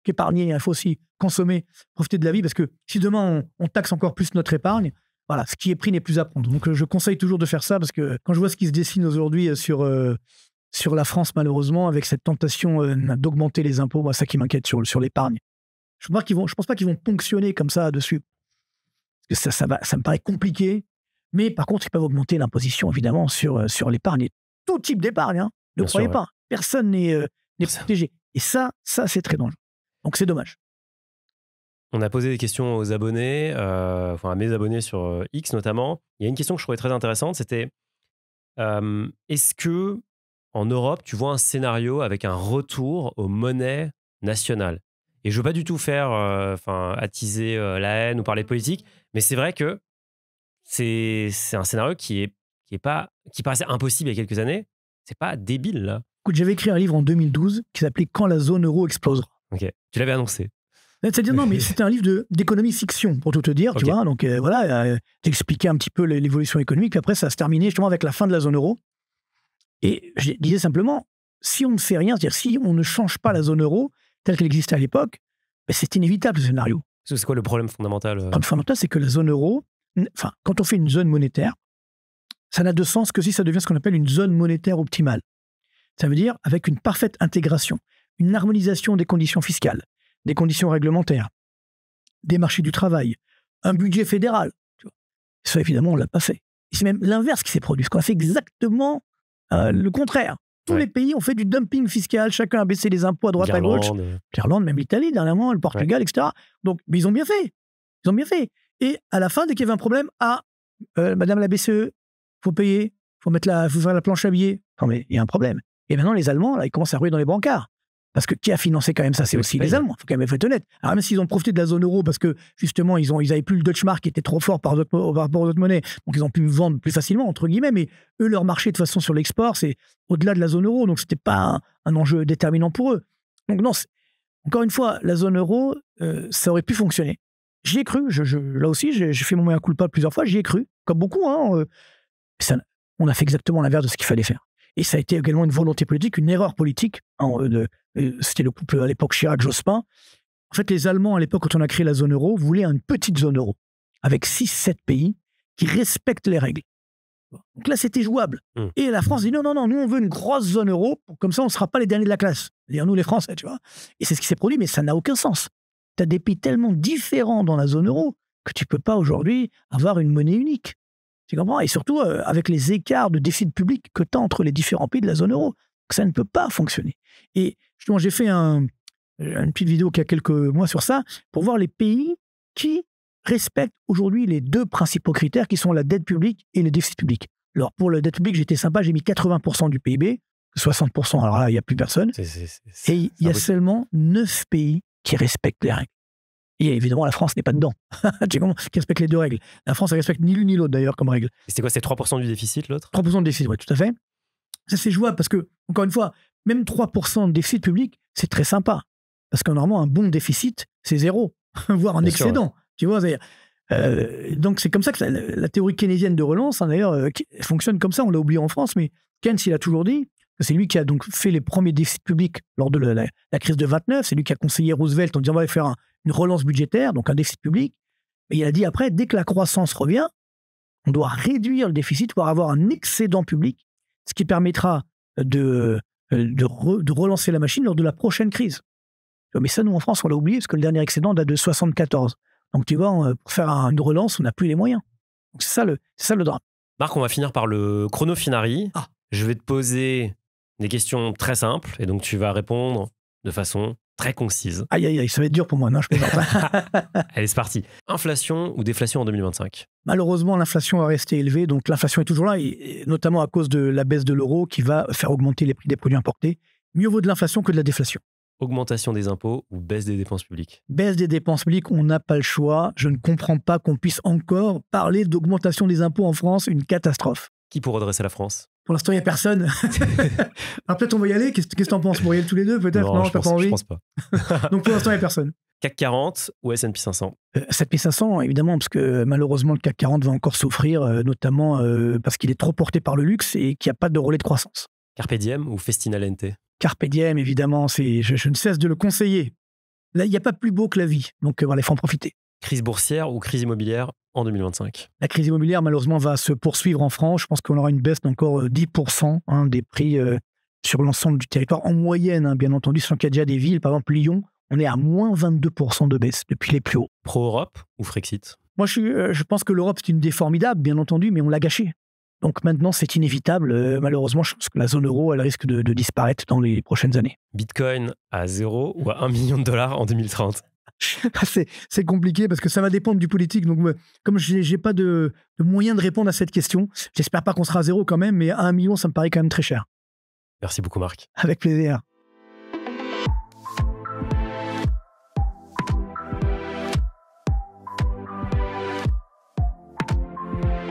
qu'épargner. Il faut aussi consommer, profiter de la vie. Parce que si demain, on taxe encore plus notre épargne, voilà, ce qui est pris n'est plus à prendre. Donc, je conseille toujours de faire ça. Parce que quand je vois ce qui se dessine aujourd'hui sur la France, malheureusement, avec cette tentation d'augmenter les impôts, moi, ça qui m'inquiète sur l'épargne. Je ne pense pas qu'ils vont ponctionner comme ça dessus. Parce que ça me paraît compliqué. Mais par contre, ils peuvent augmenter l'imposition, évidemment, sur l'épargne. Et tout type d'épargne. Hein. Ne croyez pas. Personne n'est protégé. Et ça, c'est très dangereux. Donc, c'est dommage. On a posé des questions aux abonnés, à mes abonnés sur X notamment. Il y a une question que je trouvais très intéressante, c'était est-ce que en Europe, tu vois un scénario avec un retour aux monnaies nationales? Et je veux pas du tout faire attiser la haine ou parler de politique, mais c'est vrai que c'est un scénario qui paraissait impossible il y a quelques années. C'est pas débile là. Écoute, j'avais écrit un livre en 2012 qui s'appelait Quand la zone euro explosera. Ok, tu l'avais annoncé. C'est-à-dire, non, mais c'était un livre d'économie fiction, pour tout te dire, tu vois. Donc voilà, j'expliquais un petit peu l'évolution économique. Après, ça se terminait justement avec la fin de la zone euro. Et je disais simplement, si on ne fait rien, c'est-à-dire si on ne change pas la zone euro telle qu'elle existait à l'époque, ben c'est inévitable ce scénario. C'est quoi le problème fondamental? Le problème fondamental, c'est que la zone euro, quand on fait une zone monétaire, ça n'a de sens que si ça devient ce qu'on appelle une zone monétaire optimale. Ça veut dire avec une parfaite intégration, une harmonisation des conditions fiscales, des conditions réglementaires, des marchés du travail, un budget fédéral. Tu vois. Ça, évidemment, on ne l'a pas fait. Et c'est même l'inverse qui s'est produit, parce qu'on a fait exactement le contraire. Tous les pays ont fait du dumping fiscal, chacun a baissé les impôts à droite à gauche. L'Irlande, même l'Italie dernièrement, le Portugal, etc. Donc, mais ils ont bien fait. Ils ont bien fait. Et à la fin, dès qu'il y avait un problème, Madame la BCE, faut payer, faut faire la planche à billets. Non, mais il y a un problème. Et maintenant, les Allemands, là, ils commencent à rouler dans les brancards. Parce que qui a financé quand même ça? C'est aussi les Allemands, il faut quand même être honnête. Alors même s'ils ont profité de la zone euro parce que justement, ils n'avaient plus le Deutsche Mark qui était trop fort par rapport aux autres monnaies, donc ils ont pu vendre plus facilement, entre guillemets, mais eux, leur marché, de toute façon, sur l'export, c'est au-delà de la zone euro, donc ce n'était pas un enjeu déterminant pour eux. Donc non, encore une fois, la zone euro, ça aurait pu fonctionner. J'y ai cru, là aussi, j'ai fait mon mea culpa plusieurs fois, j'y ai cru, comme beaucoup, hein, on a fait exactement l'inverse de ce qu'il fallait faire. Et ça a été également une volonté politique, une erreur politique. C'était le couple à l'époque Chirac-Jospin. En fait, les Allemands, à l'époque, quand on a créé la zone euro, voulaient une petite zone euro, avec 6-7 pays qui respectent les règles. Donc là, c'était jouable. Et la France dit non, nous, on veut une grosse zone euro, comme ça, on ne sera pas les derniers de la classe. C'est-à-dire nous, les Français, tu vois. Et c'est ce qui s'est produit, mais ça n'a aucun sens. Tu as des pays tellement différents dans la zone euro que tu ne peux pas aujourd'hui avoir une monnaie unique. Tu comprends? Et surtout, avec les écarts de déficit public que tu as entre les différents pays de la zone euro. Ça ne peut pas fonctionner. Et justement, j'ai fait une petite vidéo il y a quelques mois sur ça, pour voir les pays qui respectent aujourd'hui les deux principaux critères qui sont la dette publique et le déficit public. Alors, pour la dette publique, j'étais sympa, j'ai mis 80% du PIB, 60%, alors là, il n'y a plus personne. Et il y a seulement 9 pays qui respectent les règles. Et évidemment, la France n'est pas dedans. Tu sais comment? Qui respecte les deux règles. La France, elle respecte ni l'une ni l'autre, d'ailleurs, comme règle. Et c'était quoi? C'est 3% du déficit, l'autre? 3% de déficit, oui, tout à fait. Ça, c'est jouable parce que, encore une fois, même 3% de déficit public, c'est très sympa. Parce que normalement, un bon déficit, c'est 0, voire un excédent. Tu vois, donc c'est comme ça que la théorie keynésienne de relance, hein, d'ailleurs, fonctionne comme ça. On l'a oublié en France, mais Keynes, il a toujours dit que c'est lui qui a donc fait les premiers déficits publics lors de la crise de 29. C'est lui qui a conseillé Roosevelt en disant on va faire une relance budgétaire, donc un déficit public. Mais il a dit après, dès que la croissance revient, on doit réduire le déficit pour avoir un excédent public, ce qui permettra de relancer la machine lors de la prochaine crise. Mais ça, nous, en France, on l'a oublié, parce que le dernier excédent date de 74. Donc, tu vois, pour faire une relance, on n'a plus les moyens. Donc, c'est ça le drame. Marc, on va finir par le chrono finari. Je vais te poser des questions très simples, et donc tu vas répondre de façon très concise. Aïe, ça va être dur pour moi, non, je plaisante. Allez, c'est parti. Inflation ou déflation en 2025? Malheureusement, l'inflation va rester élevée, donc l'inflation est toujours là, et notamment à cause de la baisse de l'euro qui va faire augmenter les prix des produits importés. Mieux vaut de l'inflation que de la déflation. Augmentation des impôts ou baisse des dépenses publiques? Baisse des dépenses publiques, on n'a pas le choix. Je ne comprends pas qu'on puisse encore parler d'augmentation des impôts en France, une catastrophe. Qui pour redresser la France? Pour l'instant, il n'y a personne. Alors peut-être on va y aller. Qu'est-ce que tu en penses? Pour y aller tous les deux, peut-être? Non, je t'as pas envie? Je pense pas. Donc pour l'instant, il n'y a personne. CAC 40 ou S&P 500? S&P 500, évidemment, parce que malheureusement, le CAC 40 va encore souffrir, notamment parce qu'il est trop porté par le luxe et qu'il n'y a pas de relais de croissance. Carpe diem ou festina lente? Carpe diem, évidemment, je ne cesse de le conseiller. Là, il n'y a pas plus beau que la vie, donc voilà, il faut en profiter. Crise boursière ou crise immobilière en 2025? La crise immobilière, malheureusement, va se poursuivre en France. Je pense qu'on aura une baisse d'encore 10% des prix sur l'ensemble du territoire. En moyenne, bien entendu, sans qu'il y a déjà des villes, par exemple Lyon, on est à moins 22% de baisse depuis les plus hauts. Pro-Europe ou Frexit? Moi, je pense que l'Europe, c'est une idée formidable, bien entendu, mais on l'a gâchée. Donc maintenant, c'est inévitable. Malheureusement, je pense que la zone euro, elle risque de disparaître dans les prochaines années. Bitcoin à 0 ou à $1 million en 2030? C'est compliqué parce que ça va dépendre du politique. Donc, comme je n'ai pas de moyen de répondre à cette question, j'espère pas qu'on sera à 0 quand même, mais à 1 million, ça me paraît quand même très cher. Merci beaucoup, Marc. Avec plaisir.